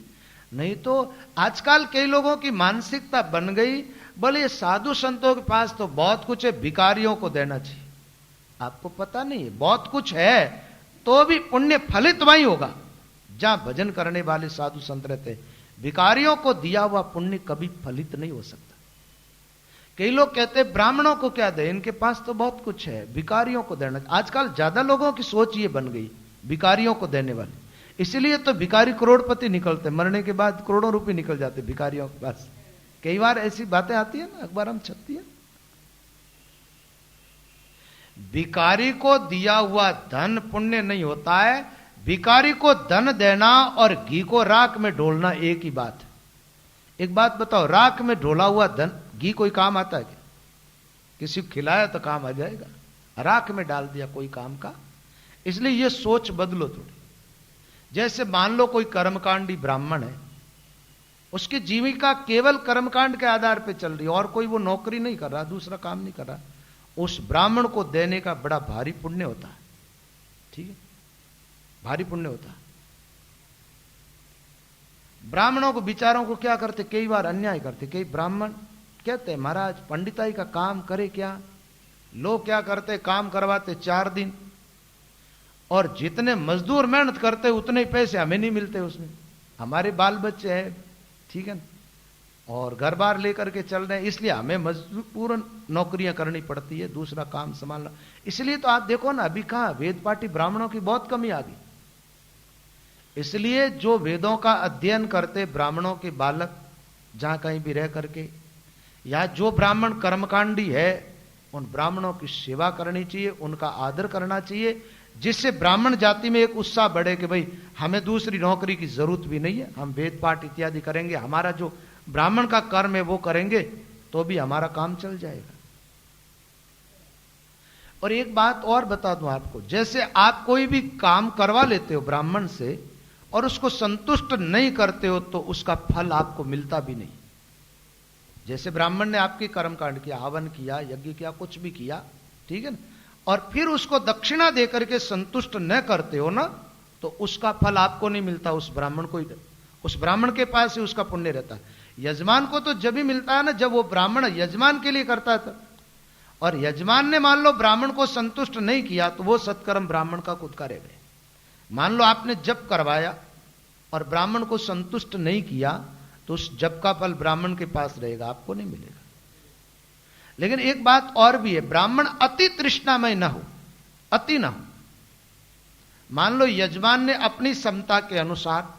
नहीं तो आजकल कई लोगों की मानसिकता बन गई, बोले साधु संतों के पास तो बहुत कुछ है, भिखारियों को देना चाहिए। आपको पता नहीं है बहुत कुछ है तो भी पुण्य फलित वही होगा जहां भजन करने वाले साधु संत रहते। भिखारियों को दिया हुआ पुण्य कभी फलित नहीं हो सकता। कई लोग कहते हैं ब्राह्मणों को क्या दे, इनके पास तो बहुत कुछ है, भिखारियों को देना। आजकल ज्यादा लोगों की सोच ये बन गई भिखारियों को देने वाली, इसलिए तो भिखारी करोड़पति निकलते, मरने के बाद करोड़ों रुपए निकल जाते भिखारियों के पास। कई बार ऐसी बातें आती है ना, अखबार में छपती है। भिखारी को दिया हुआ धन पुण्य नहीं होता है, भिखारी को धन देना और घी को राख में ढोलना एक ही बात है। एक बात बताओ, राख में ढोला हुआ धन घी कोई काम आता है क्या? किसी को खिलाया तो काम आ जाएगा, राख में डाल दिया कोई काम का। इसलिए ये सोच बदलो थोड़ी। जैसे मान लो कोई कर्मकांडी ब्राह्मण है, उसकी जीविका केवल कर्मकांड के आधार पर चल रही है और कोई वो नौकरी नहीं कर रहा, दूसरा काम नहीं कर रहा, उस ब्राह्मण को देने का बड़ा भारी पुण्य होता है। ठीक है, भारी पुण्य होता है। ब्राह्मणों को बिचारों को क्या करते, कई बार अन्याय करते। कई ब्राह्मण कहते हैं महाराज पंडिताई का काम करे क्या, लोग क्या करते काम करवाते 4 दिन और जितने मजदूर मेहनत करते उतने ही पैसे हमें नहीं मिलते उसमें, हमारे बाल बच्चे हैं, ठीक है ना, और घर बार लेकर के चल रहे हैं, इसलिए हमें मजबूरन नौकरियां करनी पड़ती है, दूसरा काम संभालना। इसलिए तो आप देखो ना अभी कहां वेद पाठी ब्राह्मणों की बहुत कमी आ गई। इसलिए जो वेदों का अध्ययन करते ब्राह्मणों के बालक जहां कहीं भी रह करके, या जो ब्राह्मण कर्मकांडी है उन ब्राह्मणों की सेवा करनी चाहिए, उनका आदर करना चाहिए, जिससे ब्राह्मण जाति में एक उत्साह बढ़े कि भाई हमें दूसरी नौकरी की जरूरत भी नहीं है, हम वेद पाठ इत्यादि करेंगे, हमारा जो ब्राह्मण का कर्म है वो करेंगे तो भी हमारा काम चल जाएगा। और एक बात और बता दूं आपको, जैसे आप कोई भी काम करवा लेते हो ब्राह्मण से, और उसको संतुष्ट नहीं करते हो तो उसका फल आपको मिलता भी नहीं। जैसे ब्राह्मण ने आपकी कर्मकांड किया, हवन किया, यज्ञ किया, कुछ भी किया, ठीक है ना, और फिर उसको दक्षिणा देकर के संतुष्ट न करते हो ना, तो उसका फल आपको नहीं मिलता, उस ब्राह्मण को ही, उस ब्राह्मण के पास ही उसका पुण्य रहता है। यजमान को तो जब ही मिलता है ना जब वो ब्राह्मण यजमान के लिए करता है। और यजमान ने मान लो ब्राह्मण को संतुष्ट नहीं किया तो वो सत्कर्म ब्राह्मण का खुद का रह गए। मान लो आपने जप करवाया और ब्राह्मण को संतुष्ट नहीं किया तो उस जप का फल ब्राह्मण के पास रहेगा, आपको नहीं मिलेगा। लेकिन एक बात और भी है, ब्राह्मण अति तृष्णामय न हो, अति न हो। मान लो यजमान ने अपनी क्षमता के अनुसार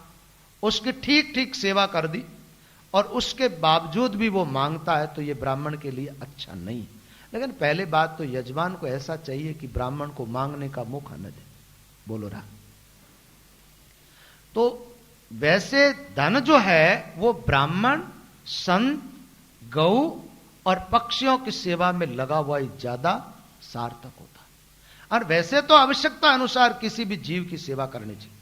उसकी ठीक ठीक सेवा कर दी और उसके बावजूद भी वो मांगता है तो ये ब्राह्मण के लिए अच्छा नहीं। लेकिन पहले बात तो यजमान को ऐसा चाहिए कि ब्राह्मण को मांगने का मौका न दे। बोलो रहा। तो वैसे धन जो है वो ब्राह्मण, संत, गौ और पक्षियों की सेवा में लगा हुआ ही ज्यादा सार्थक होता है। और वैसे तो आवश्यकता अनुसार किसी भी जीव की सेवा करनी चाहिए,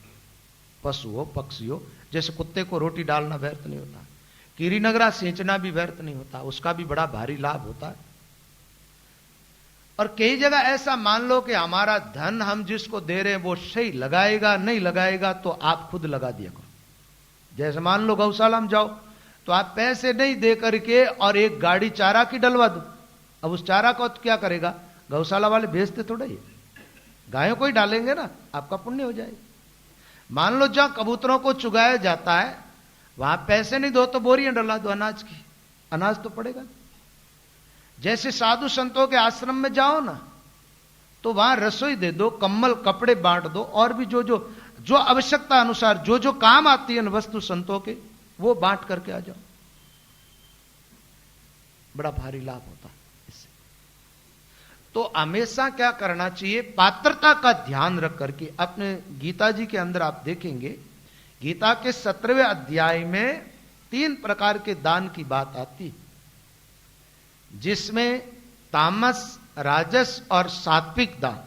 पशु हो, पक्षी हो। जैसे कुत्ते को रोटी डालना व्यर्थ नहीं होता, कीरी नगरा सींचना भी व्यर्थ नहीं होता, उसका भी बड़ा भारी लाभ होता है। और कई जगह ऐसा मान लो कि हमारा धन हम जिसको दे रहे हैं वो सही लगाएगा नहीं लगाएगा तो आप खुद लगा दिया करो। जैसे मान लो गौशाला में जाओ तो आप पैसे नहीं दे करके और एक गाड़ी चारा की डलवा दो। अब उस चारा को क्या करेगा, गौशाला वाले भेजते थोड़ा ही, गायों को ही डालेंगे ना, आपका पुण्य हो जाएगा। मान लो जहां कबूतरों को चुगाया जाता है वहां पैसे नहीं दो तो बोरियां डला दो अनाज की, अनाज तो पड़ेगा। जैसे साधु संतों के आश्रम में जाओ ना तो वहां रसोई दे दो, कम्बल कपड़े बांट दो, और भी जो आवश्यकता अनुसार जो काम आती है वस्तु संतों के वो बांट करके आ जाओ, बड़ा भारी लाभ होता है इससे। तो हमेशा क्या करना चाहिए, पात्रता का ध्यान रख करके। अपने गीता जी के अंदर आप देखेंगे, गीता के 17वें अध्याय में 3 प्रकार के दान की बात आती, जिसमें तामस, राजस और सात्विक दान।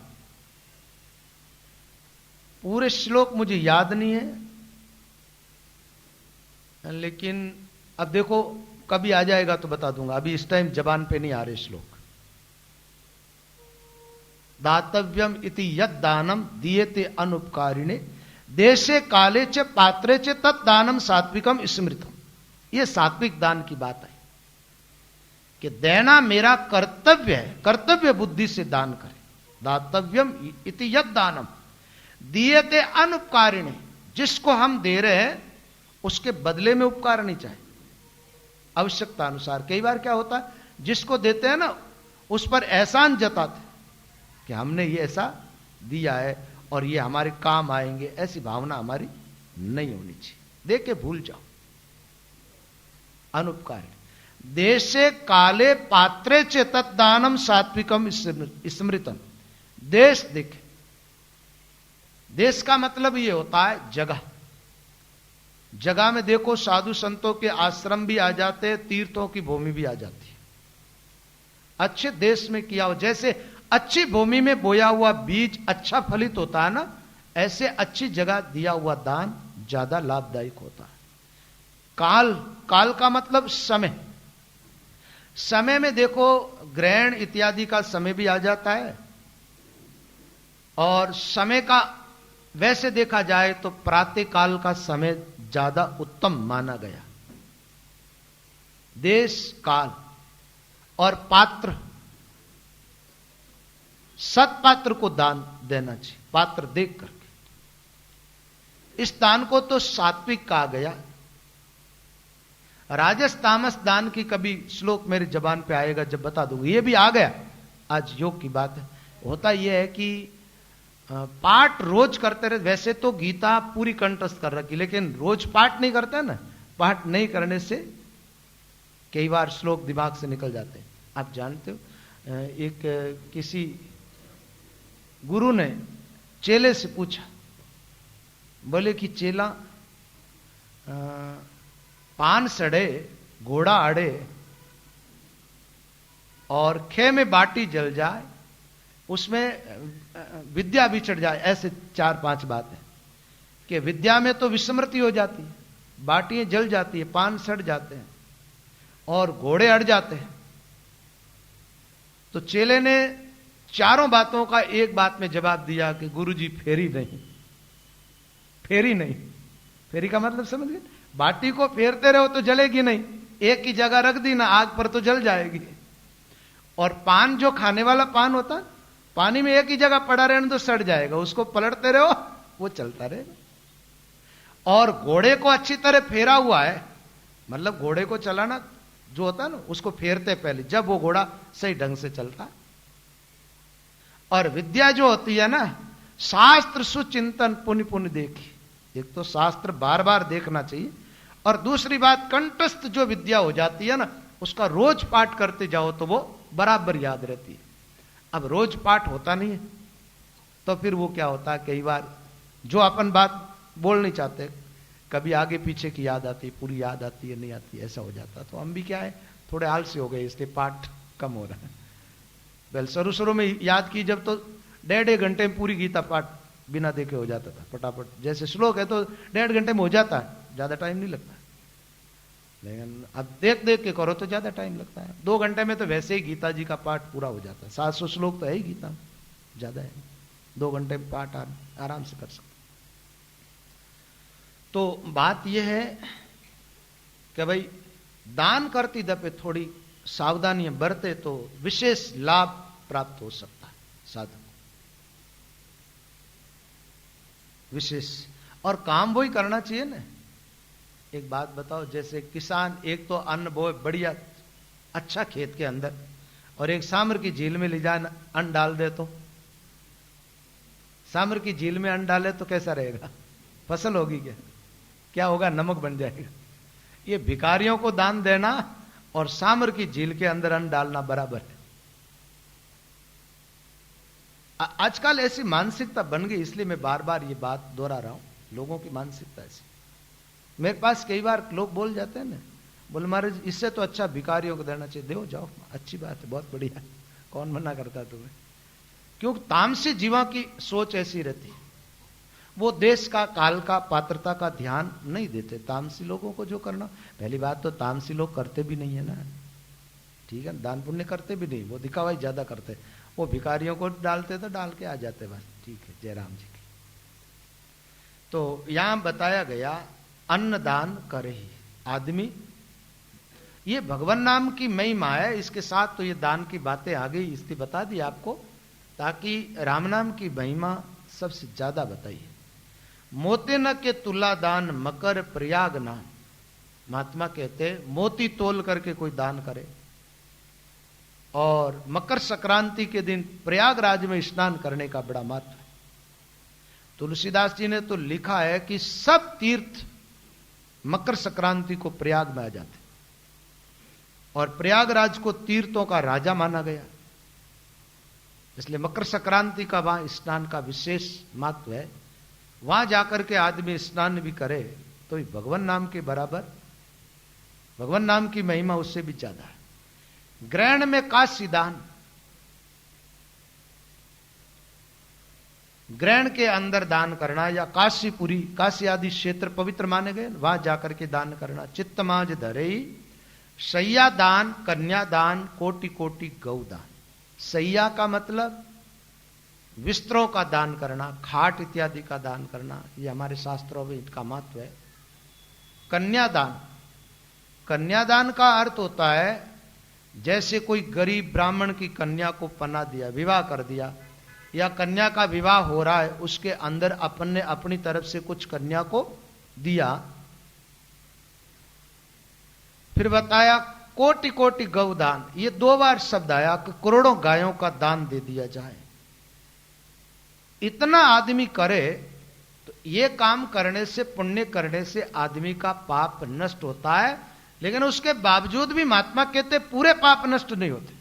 पूरे श्लोक मुझे याद नहीं है, लेकिन अब देखो कभी आ जाएगा तो बता दूंगा, अभी इस टाइम जबान पे नहीं आ रहे श्लोक। दातव्यम इति यद दानम दीयते अनुपकारिणे देशे काले च पात्रे च तत् दानम सात्विकम स्मृतम। यह सात्विक दान की बात है कि देना मेरा कर्तव्य है, कर्तव्य बुद्धि से दान करें। दातव्यम इति यद दानम दीयते अनुपकारिणे, जिसको हम दे रहे हैं उसके बदले में उपकार नहीं चाहिए, आवश्यकता अनुसार। कई बार क्या होता है, जिसको देते हैं ना उस पर एहसान जताते कि हमने ये ऐसा दिया है और ये हमारे काम आएंगे, ऐसी भावना हमारी नहीं होनी चाहिए। दे के भूल जाओ। अनुपकारी देशे काले पात्रे चे तत्दानम सात्विकम स्मृतम। देश देखे, देश का मतलब ये होता है जगह। जगह में देखो साधु संतों के आश्रम भी आ जाते हैं, तीर्थों की भूमि भी आ जाती है। अच्छे देश में किया हो, जैसे अच्छी भूमि में बोया हुआ बीज अच्छा फलित होता है ना, ऐसे अच्छी जगह दिया हुआ दान ज्यादा लाभदायक होता है। काल, काल का मतलब समय। समय में देखो ग्रहण इत्यादि का समय भी आ जाता है, और समय का वैसे देखा जाए तो प्रातः काल का समय ज्यादा उत्तम माना गया। देश, काल और पात्र, सत्पात्र को दान देना चाहिए, पात्र देख करके। इस दान को तो सात्विक कहा गया। राजस तामस दान की कभी श्लोक मेरी जबान पे आएगा जब बता दूंगा, ये भी आ गया, आज योग की बात है। होता यह है कि पाठ रोज करते रहे। वैसे तो गीता पूरी कंठस्थ कर रखी, लेकिन रोज पाठ नहीं करते ना, पाठ नहीं करने से कई बार श्लोक दिमाग से निकल जाते हैं। आप जानते हो, एक किसी गुरु ने चेले से पूछा, बोले कि चेला, पान सड़े, घोड़ा अड़े और खे में बाटी जल जाए, उसमें विद्या बिछड़ जाए, ऐसे 4-5 बातें। कि विद्या में तो विस्मृति हो जाती है, बाटियां जल जाती है, पान सड़ जाते हैं और घोड़े अड़ जाते हैं। तो चेले ने चारों बातों का एक बात में जवाब दिया कि गुरुजी फेरी नहीं, फेरी नहीं। फेरी का मतलब समझ गए? बाटी को फेरते रहो तो जलेगी नहीं, एक ही जगह रख दी ना आग पर तो जल जाएगी। और पान जो खाने वाला पान होता है, पानी में एक ही जगह पड़ा रहने तो सड़ जाएगा, उसको पलटते रहो वो चलता रहेगा। और घोड़े को अच्छी तरह फेरा हुआ है, मतलब घोड़े को चलाना जो होता है ना, उसको फेरते पहले, जब वो घोड़ा सही ढंग से चलता। और विद्या जो होती है ना, शास्त्र सुचिंतन पुण्य पुण्य देखी। एक तो शास्त्र बार बार देखना चाहिए, और दूसरी बात कंठस्थ जो विद्या हो जाती है ना, उसका रोज पाठ करते जाओ तो वो बराबर याद रहती है। अब रोज पाठ होता नहीं है तो फिर वो क्या होता है, कई बार जो अपन बात बोल नहीं चाहते, कभी आगे पीछे की याद आती है, पूरी याद आती है, नहीं आती है, ऐसा हो जाता। तो हम भी क्या है, थोड़े आलसी हो गए, इसलिए पाठ कम हो रहा है। पहले शुरू शुरू में याद की जब, तो 1.5 घंटे में पूरी गीता पाठ बिना देखे हो जाता था फटाफट। जैसे श्लोक है तो 1.5 घंटे में हो जाता है, ज्यादा टाइम नहीं लगता। लेकिन अब देख देख के करो तो ज्यादा टाइम लगता है। 2 घंटे में तो वैसे ही गीता जी का पाठ पूरा हो जाता है। 700 श्लोक तो है ही गीता, ज्यादा है। 2 घंटे में पाठ आराम से कर सकते। तो बात यह है कि भाई दान करती दफे थोड़ी सावधानियां बरते तो विशेष लाभ प्राप्त हो सकता है साधक को, विशेष। और काम वही करना चाहिए ना। एक बात बताओ, जैसे किसान एक तो अन्न बोए बढ़िया अच्छा खेत के अंदर, और एक सामर की झील में ले जाए अन्न डाल दे, तो सामर की झील में अन्न डाले तो कैसा रहेगा? फसल होगी क्या? क्या होगा? नमक बन जाएगा। ये भिखारियों को दान देना और सामर की झील के अंदर अन्न डालना बराबर है। आजकल ऐसी मानसिकता बन गई, इसलिए मैं बार बार ये बात दोहरा रहा हूं। लोगों की मानसिकता ऐसी। मेरे पास कई बार लोग बोल जाते हैं ना, बोले महाराज इससे तो अच्छा भिखारियों को देना चाहिए। दो जाओ, अच्छी बात है, बहुत बढ़िया, कौन मना करता तुम्हें? क्योंकि तामसी जीवा की सोच ऐसी रहती है, वो देश का, काल का, पात्रता का ध्यान नहीं देते। तामसी लोगों को जो करना, पहली बात तो तामसी लोग करते भी नहीं है ना, ठीक है, दान पुण्य करते भी नहीं, वो दिखावा ज्यादा करते। वो भिखारियों को डालते तो डाल के आ जाते बस, ठीक है, जयराम जी की। तो यहां बताया गया अन्नदान करे ही आदमी, ये भगवान नाम की महिमा है। इसके साथ तो ये दान की बातें आ गई, इसलिए बता दी आपको, ताकि राम नाम की महिमा सबसे ज्यादा बताइए। मोते न के तुला दान मकर प्रयाग नाम। महात्मा कहते मोती तोल करके कोई दान करे, और मकर संक्रांति के दिन प्रयागराज में स्नान करने का बड़ा महत्व है। तुलसीदास जी ने तो लिखा है कि सब तीर्थ मकर संक्रांति को प्रयाग में आ जाते, और प्रयागराज को तीर्थों का राजा माना गया, इसलिए मकर संक्रांति का वहां स्नान का विशेष महत्व है। वहां जाकर के आदमी स्नान भी करे तो भगवान नाम के बराबर, भगवान नाम की महिमा उससे भी ज्यादा है। ग्रहण में काशी दान, ग्रहण के अंदर दान करना, या काशीपुरी, काशी आदि क्षेत्र पवित्र माने गए, वहां जाकर के दान करना। चित्तमाज धरे सैया दान, कन्या दान, कोटि कोटि गौदान। सैया का मतलब विस्त्रों का दान करना, खाट इत्यादि का दान करना, ये हमारे शास्त्रों में इनका महत्व है। कन्यादान, कन्यादान का अर्थ होता है जैसे कोई गरीब ब्राह्मण की कन्या को पना दिया, विवाह कर दिया, या कन्या का विवाह हो रहा है, उसके अंदर अपन ने अपनी तरफ से कुछ कन्या को दिया। फिर बताया कोटि कोटि गौदान, ये 2 बार शब्द आया कि करोड़ों गायों का दान दे दिया जाए। इतना आदमी करे तो ये काम करने से, पुण्य करने से आदमी का पाप नष्ट होता है। लेकिन उसके बावजूद भी महात्मा कहते पूरे पाप नष्ट नहीं होते,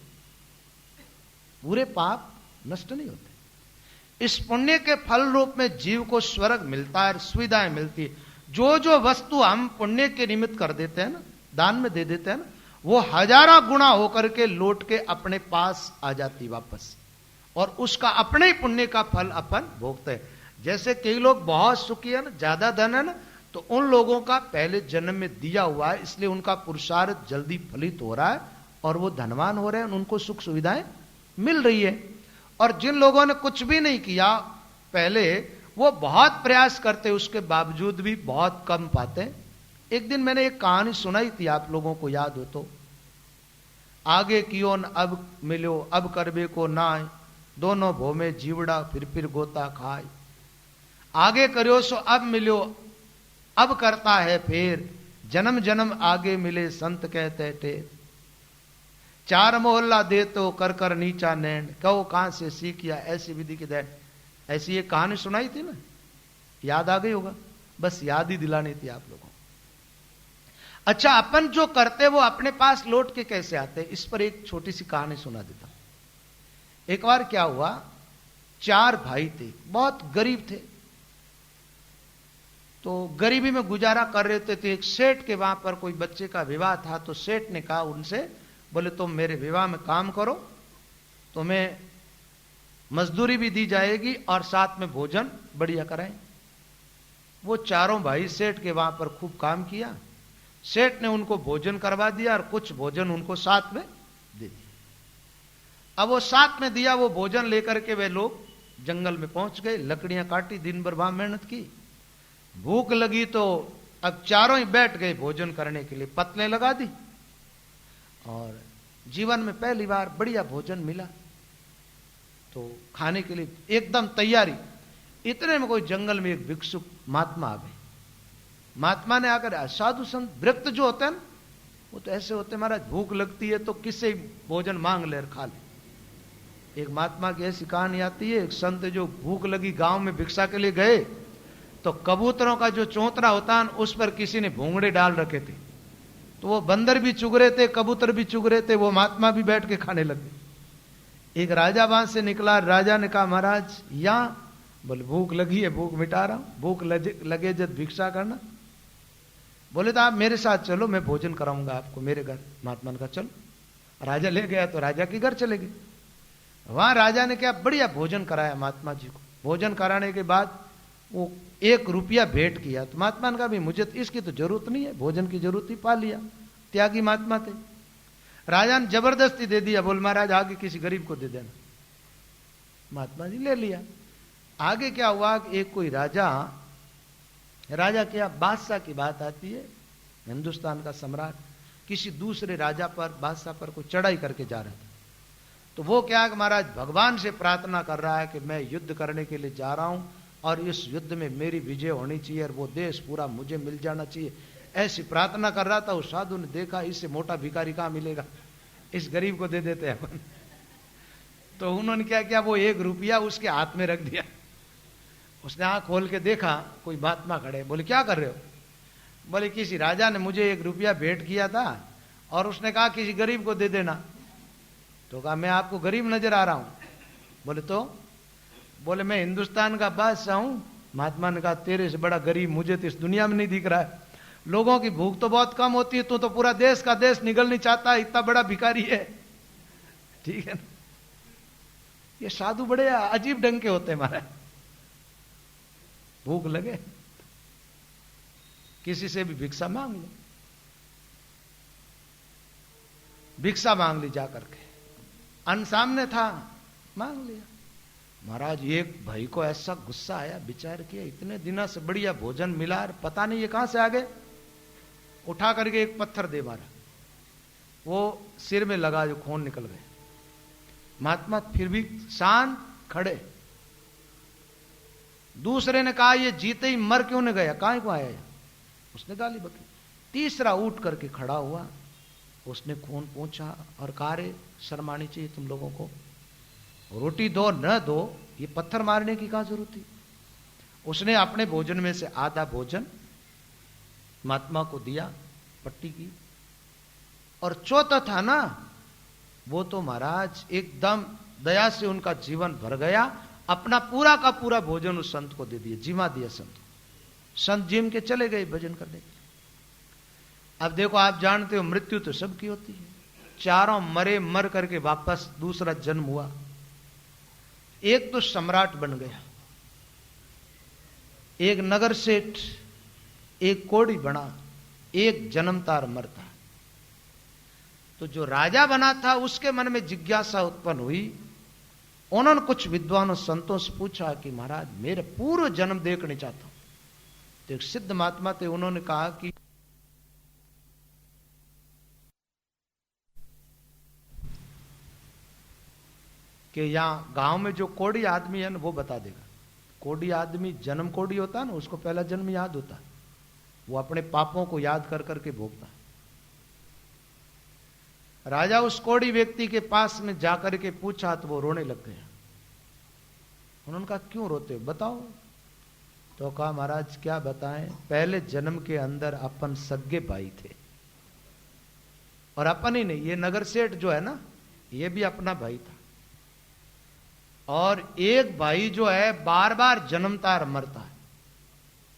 पूरे पाप नष्ट नहीं होते। इस पुण्य के फल रूप में जीव को स्वर्ग मिलता है, सुविधाएं मिलती है। जो जो वस्तु हम पुण्य के निमित्त कर देते हैं ना, दान में दे देते हैं ना, वो हजारों गुना होकर के लौट के अपने पास आ जाती वापस, और उसका अपने ही पुण्य का फल अपन भोगते हैं। जैसे कई लोग बहुत सुखी है ना, ज्यादा धन है ना, तो उन लोगों का पहले जन्म में दिया हुआ है, इसलिए उनका पुरुषार्थ जल्दी फलित हो रहा है और वो धनवान हो रहे हैं, उनको सुख सुविधाएं मिल रही है। और जिन लोगों ने कुछ भी नहीं किया पहले, वो बहुत प्रयास करते, उसके बावजूद भी बहुत कम पाते हैं। एक दिन मैंने एक कहानी सुनाई थी, आप लोगों को याद हो तो, आगे कियो न अब मिलो अब करबे को नाय, दोनों भो में जीवड़ा फिर गोता खाए। आगे करो सो अब मिलो अब करता है फेर, जन्म जन्म आगे मिले संत कहते टेर। चार मोहल्ला दे तो कर नीचा नैन, कहो कहां से सीखिया ऐसी विधि की दैन। ऐसी एक कहानी सुनाई थी ना, याद आ गई होगा, बस याद ही दिलानी थी आप लोगों को। अच्छा, अपन जो करते वो अपने पास लौट के कैसे आते, इस पर एक छोटी सी कहानी सुना देता हूं। एक बार क्या हुआ, चार भाई थे, बहुत गरीब थे, तो गरीबी में गुजारा कर रहे थे। एक सेठ के वहां पर कोई बच्चे का विवाह था, तो सेठ ने कहा उनसे, बोले तुम मेरे विवाह में काम करो, तुम्हें मजदूरी भी दी जाएगी और साथ में भोजन बढ़िया कराएं। वो चारों भाई सेठ के वहां पर खूब काम किया। सेठ ने उनको भोजन करवा दिया और कुछ भोजन उनको साथ में दे दिया। अब वो साथ में दिया वो भोजन लेकर के वे लोग जंगल में पहुंच गए, लकड़ियां काटी, दिन भर वहां मेहनत की। भूख लगी तो अब चारों ही बैठ गए भोजन करने के लिए, पतले लगा दी और जीवन में पहली बार बढ़िया भोजन मिला, तो खाने के लिए एकदम तैयारी। इतने में कोई जंगल में एक भिक्षुक महात्मा आ गए। महात्मा ने आकर, साधु संत भक्त जो होते हैं ना, वो तो ऐसे होते हैं, महाराज भूख लगती है तो किससे भोजन मांग ले और खा ले। एक महात्मा की ऐसी कहानी आती है, एक संत जो भूख लगी गांव में भिक्षा के लिए गए, तो कबूतरों का जो चौतरा होता है उस पर किसी ने भूंगड़े डाल रखे थे, तो वो बंदर भी चुग रहे थे, कबूतर भी चुग रहे थे, वो महात्मा भी बैठ के खाने लगे। एक राजा वहां से निकला, राजा ने कहा महाराज यहां, बोले भूख लगी है, भूख मिटा रहा हूं, भूख लगे जब भिक्षा करना। बोले तो आप मेरे साथ चलो, मैं भोजन कराऊंगा आपको मेरे घर। महात्मा ने कहा चलो। राजा ले गया तो राजा के घर चले गए। वहां राजा ने क्या बढ़िया भोजन कराया महात्मा जी को। भोजन कराने के बाद वो 1 रुपया भेंट किया, तो महात्मा ने कहा भी मुझे तो इसकी तो जरूरत नहीं है, भोजन की जरूरत ही पा लिया, त्यागी महात्मा थे। राजा ने जबरदस्ती दे दिया, बोल महाराज आगे किसी गरीब को दे देना। महात्मा जी ले लिया। आगे क्या हुआ, एक कोई राजा क्या, बादशाह की बात आती है, हिंदुस्तान का सम्राट किसी दूसरे राजा पर, बादशाह पर कोई चढ़ाई करके जा रहा था। तो वो क्या कि महाराज भगवान से प्रार्थना कर रहा है कि मैं युद्ध करने के लिए जा रहा हूं और इस युद्ध में मेरी विजय होनी चाहिए और वो देश पूरा मुझे मिल जाना चाहिए, ऐसी प्रार्थना कर रहा था। उस साधु ने देखा इससे मोटा भिखारी कहां मिलेगा, इस गरीब को दे देते हैं अपन। तो उन्होंने क्या किया, वो 1 रुपया उसके हाथ में रख दिया। उसने आंख खोल के देखा, कोई महात्मा खड़े। बोले क्या कर रहे हो? बोले किसी राजा ने मुझे 1 रुपया भेंट किया था और उसने कहा किसी गरीब को दे देना। तो कहा मैं आपको गरीब नजर आ रहा हूं? बोले तो? बोले मैं हिंदुस्तान का बादशाह हूं। महात्मा ने कहा तेरे से बड़ा गरीब मुझे तो इस दुनिया में नहीं दिख रहा है। लोगों की भूख तो बहुत कम होती है, तू तो पूरा देश का देश निगल नहीं चाहता, इतना बड़ा भिखारी है। ठीक है ना, ये साधु बड़े अजीब ढंग के होते हैं महाराज। भूख लगे किसी से भी भिक्षा मांग लो, भिक्षा मांग ली जाकर के, अन्न सामने था मांग लिया। महाराज एक भाई को ऐसा गुस्सा आया, विचार किया इतने दिनों से बढ़िया भोजन मिला और पता नहीं ये कहां से आ गए। उठा करके एक पत्थर दे मारा, वो सिर में लगा, जो खून निकल गए। महात्मा फिर भी शांत खड़े। दूसरे ने कहा ये जीते ही मर क्यों नहीं गया, कहां को आया? उसने गाली बकी। तीसरा उठ करके खड़ा हुआ, उसने खून पोंछा और कहा रे शर्मानी चाहिए तुम लोगों को, रोटी दो न दो, ये पत्थर मारने की क्या जरूरत थी। उसने अपने भोजन में से आधा भोजन महात्मा को दिया, पट्टी की, और चौथा था ना, वो तो महाराज एकदम दया से उनका जीवन भर गया। अपना पूरा का पूरा भोजन उस संत को दे दिया, जिमा दिया संत को। संत जिम के चले गए भजन करने के। अब देखो आप जानते हो मृत्यु तो सबकी होती है। चारों मरे, मर करके वापस दूसरा जन्म हुआ। एक तो सम्राट बन गया, एक नगर सेठ, एक कोड़ी बना, एक जन्मतार मरता। तो जो राजा बना था उसके मन में जिज्ञासा उत्पन्न हुई। उन्होंने कुछ विद्वानों संतों से पूछा कि महाराज मेरे पूर्व जन्म देखने चाहता हूं। तो एक सिद्ध महात्मा थे, उन्होंने कहा कि यहां गांव में जो कोड़ी आदमी है ना वो बता देगा। कोड़ी आदमी जन्म कोड़ी होता है ना, उसको पहला जन्म याद होता है, वो अपने पापों को याद कर करके भोगता है। राजा उस कोड़ी व्यक्ति के पास में जाकर के पूछा तो वो रोने लग गया। उन्होंने कहा क्यों रोते हो, बताओ। तो कहा महाराज क्या बताएं, पहले जन्म के अंदर अपन सगे भाई थे, और अपन ही नहीं, ये नगर सेठ जो है ना ये भी अपना भाई था। और एक भाई जो है बार बार जन्मता मरता है।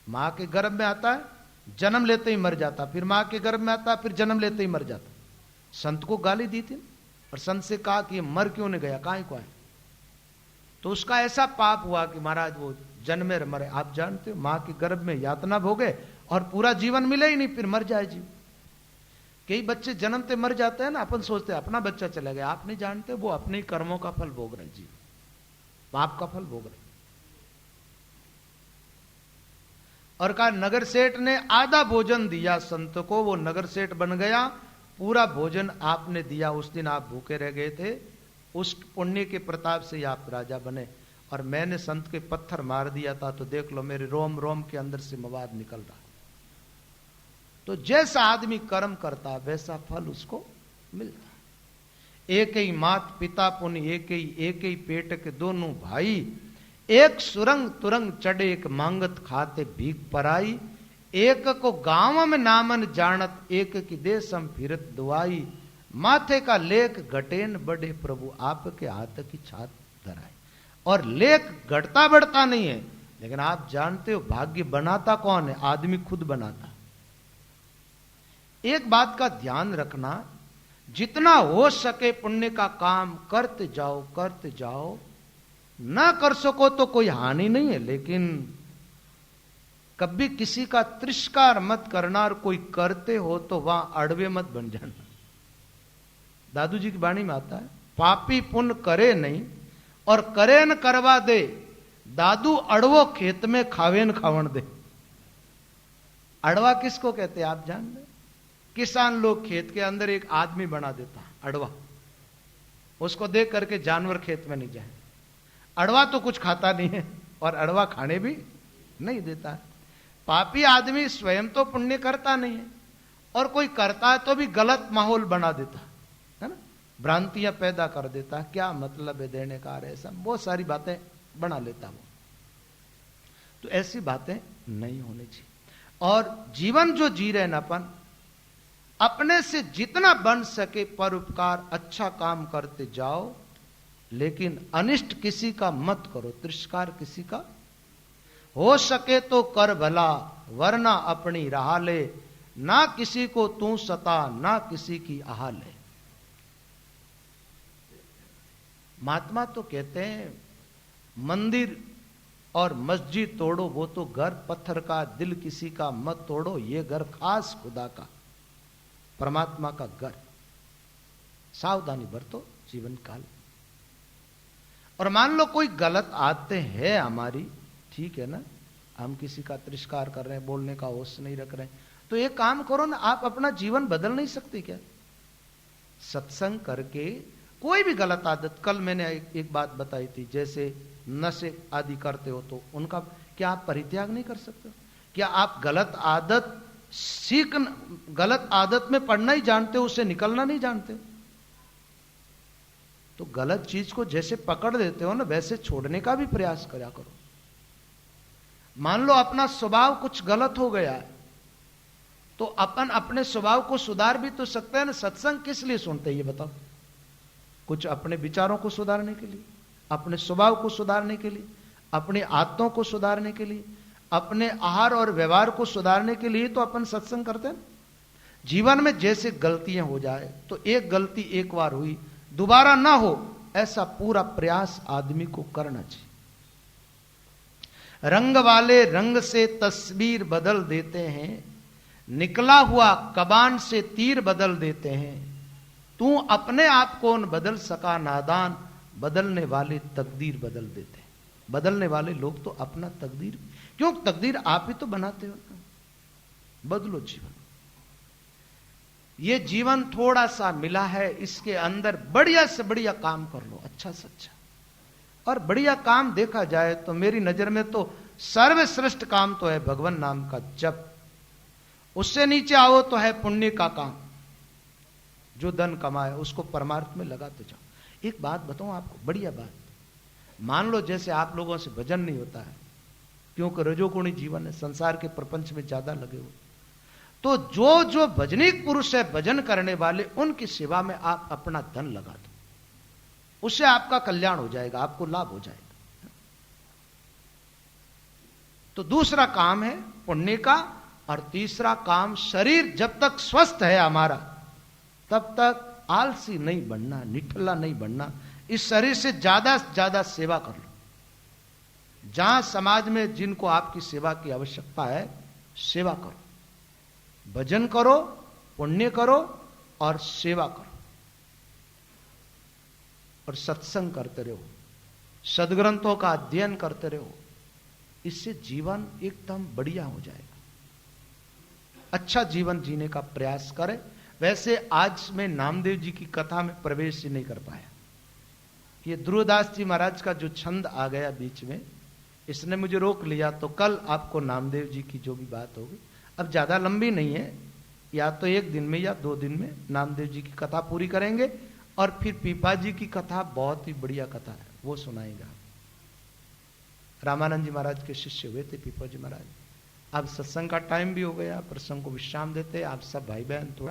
मां के गर्भ में आता है, जन्म लेते ही मर जाता, फिर मां के गर्भ में आता, फिर जन्म लेते ही मर जाता। संत को गाली दी थी और संत से कहा कि ये मर क्यों नहीं गया, काहे को है। तो उसका ऐसा पाप हुआ कि महाराज वो जन्मे मरे। आप जानते हो मां के गर्भ में यातना भोगे और पूरा जीवन मिले ही नहीं, फिर मर जाए जीव। कई बच्चे जन्मते मर जाते हैं ना, अपन सोचते हैं अपना बच्चा चला गया, आप नहीं जानते वो अपने ही कर्मों का फल भोग रहे जीव, पाप का फल भोग रहे। और कहा नगर सेठ ने आधा भोजन दिया संत को, वो नगर सेठ बन गया। पूरा भोजन आपने दिया, उस दिन आप भूखे रह गए थे, उस पुण्य के प्रताप से आप राजा बने। और मैंने संत के पत्थर मार दिया था, तो देख लो मेरे रोम रोम के अंदर से मवाद निकल रहा। तो जैसा आदमी कर्म करता वैसा फल उसको मिलता। एक ही मात पिता पुण्य, एक ही पेट के दोनों भाई, एक सुरंग तुरंग चढ़े, एक मांगत खाते भीख पराई। एक को गांव में नामन जानत, एक की देशम फिरत दुआई। माथे का लेख घटेन बड़े प्रभु, आपके हाथ की छात धराए। और लेख घटता बढ़ता नहीं है, लेकिन आप जानते हो भाग्य बनाता कौन है, आदमी खुद बनाता। एक बात का ध्यान रखना, जितना हो सके पुण्य का काम करते जाओ। ना कर सको तो कोई हानि नहीं है, लेकिन कभी किसी का तिरस्कार मत करना, और कोई करते हो तो वहां अड़वे मत बन जाना। दादू जी की वाणी में आता है, पापी पुण्य करे नहीं और करे न करवा दे, दादू अड़वो खेत में खावे न खावण दे। अड़वा किसको कहते हैं आप जान ले? किसान लोग खेत के अंदर एक आदमी बना देता अड़वा, उसको देख करके जानवर खेत में नहीं जाए। अड़वा तो कुछ खाता नहीं है और अड़वा खाने भी नहीं देता है। पापी आदमी स्वयं तो पुण्य करता नहीं है, और कोई करता है तो भी गलत माहौल बना देता है ना, भ्रांतियां पैदा कर देता है। क्या मतलब है देने का, ऐसा बहुत सारी बातें बना लेता वो। तो ऐसी बातें नहीं होनी चाहिए। और जीवन जो जी रहे ना अपन, अपने से जितना बन सके परोपकार, अच्छा काम करते जाओ, लेकिन अनिष्ट किसी का मत करो, तिरस्कार किसी का। हो सके तो कर भला, वरना अपनी राह ले, ना किसी को तू सता, ना किसी की आह ले। महात्मा तो कहते हैं मंदिर और मस्जिद तोड़ो वो तो घर पत्थर का, दिल किसी का मत तोड़ो, ये घर खास खुदा का, परमात्मा का घर। सावधानी बरतो जीवन काल। और मान लो कोई गलत आदतें हैं हमारी, ठीक है ना, हम किसी का तिरस्कार कर रहे हैं, बोलने का होश नहीं रख रहे हैं, तो एक काम करो ना, आप अपना जीवन बदल नहीं सकते क्या? सत्संग करके कोई भी गलत आदत, कल मैंने एक बात बताई थी, जैसे नशे आदि करते हो तो उनका क्या आप परित्याग नहीं कर सकते? क्या आप गलत आदत में पढ़ना ही जानते हो, उससे निकलना नहीं जानते? तो गलत चीज को जैसे पकड़ लेते हो ना, वैसे छोड़ने का भी प्रयास करा करो। मान लो अपना स्वभाव कुछ गलत हो गया है, तो अपन अपने स्वभाव को सुधार भी तो सकते हैं ना। सत्संग किस लिए सुनते हैं ये बताओ? कुछ अपने विचारों को सुधारने के लिए, अपने स्वभाव को सुधारने के लिए, अपनी आदतों को सुधारने के लिए, अपने आहार और व्यवहार को सुधारने के लिए तो अपन सत्संग करते हैं। जीवन में जैसे गलतियां हो जाए, तो एक गलती एक बार हुई, दोबारा ना हो, ऐसा पूरा प्रयास आदमी को करना चाहिए। रंग वाले रंग से तस्वीर बदल देते हैं, निकला हुआ कबान से तीर बदल देते हैं। तू अपने आप कौन बदल सका नादान, बदलने वाले तकदीर बदल देते हैं। बदलने वाले लोग तो अपना तकदीर, क्यों तकदीर आप ही तो बनाते हो ना। बदलो जीवन, ये जीवन थोड़ा सा मिला है, इसके अंदर बढ़िया से बढ़िया काम कर लो, अच्छा से अच्छा। और बढ़िया काम देखा जाए तो मेरी नजर में तो सर्वश्रेष्ठ काम तो है भगवान नाम का जप। उससे नीचे आओ तो है पुण्य का काम, जो धन कमाए उसको परमार्थ में लगाते जाओ। एक बात बताऊं आपको, बढ़िया बात, मान लो जैसे आप लोगों से भजन नहीं होता है, क्योंकि रजोगुणी जीवन है, संसार के प्रपंच में ज्यादा लगे हो, तो जो जो भजनिक पुरुष है, भजन करने वाले, उनकी सेवा में आप अपना धन लगा दो, उससे आपका कल्याण हो जाएगा, आपको लाभ हो जाएगा। तो दूसरा काम है पुण्य का, और तीसरा काम, शरीर जब तक स्वस्थ है हमारा तब तक आलसी नहीं बनना, निठल्ला नहीं बनना। इस शरीर से ज्यादा से ज्यादा सेवा कर लो। जहां समाज में जिनको आपकी सेवा की आवश्यकता है, सेवा करो, भजन करो, पुण्य करो और सेवा करो, और सत्संग करते रहो, सदग्रंथों का अध्ययन करते रहो। इससे जीवन एकदम बढ़िया हो जाएगा। अच्छा जीवन जीने का प्रयास करें। वैसे आज मैं नामदेव जी की कथा में प्रवेश ही नहीं कर पाया। ये ध्रुवदास जी महाराज का जो छंद आ गया बीच में, इसने मुझे रोक लिया। तो कल आपको नामदेव जी की जो भी बात होगी, अब ज्यादा लंबी नहीं है, या तो एक दिन में या 2 दिन में नामदेव जी की कथा पूरी करेंगे, और फिर पीपा जी की कथा बहुत ही बढ़िया कथा है, वो सुनाएगा। रामानंद जी महाराज के शिष्य हुए थे पीपा जी महाराज। अब सत्संग का टाइम भी हो गया, प्रसंग को विश्राम देते। आप सब भाई बहन थोड़ा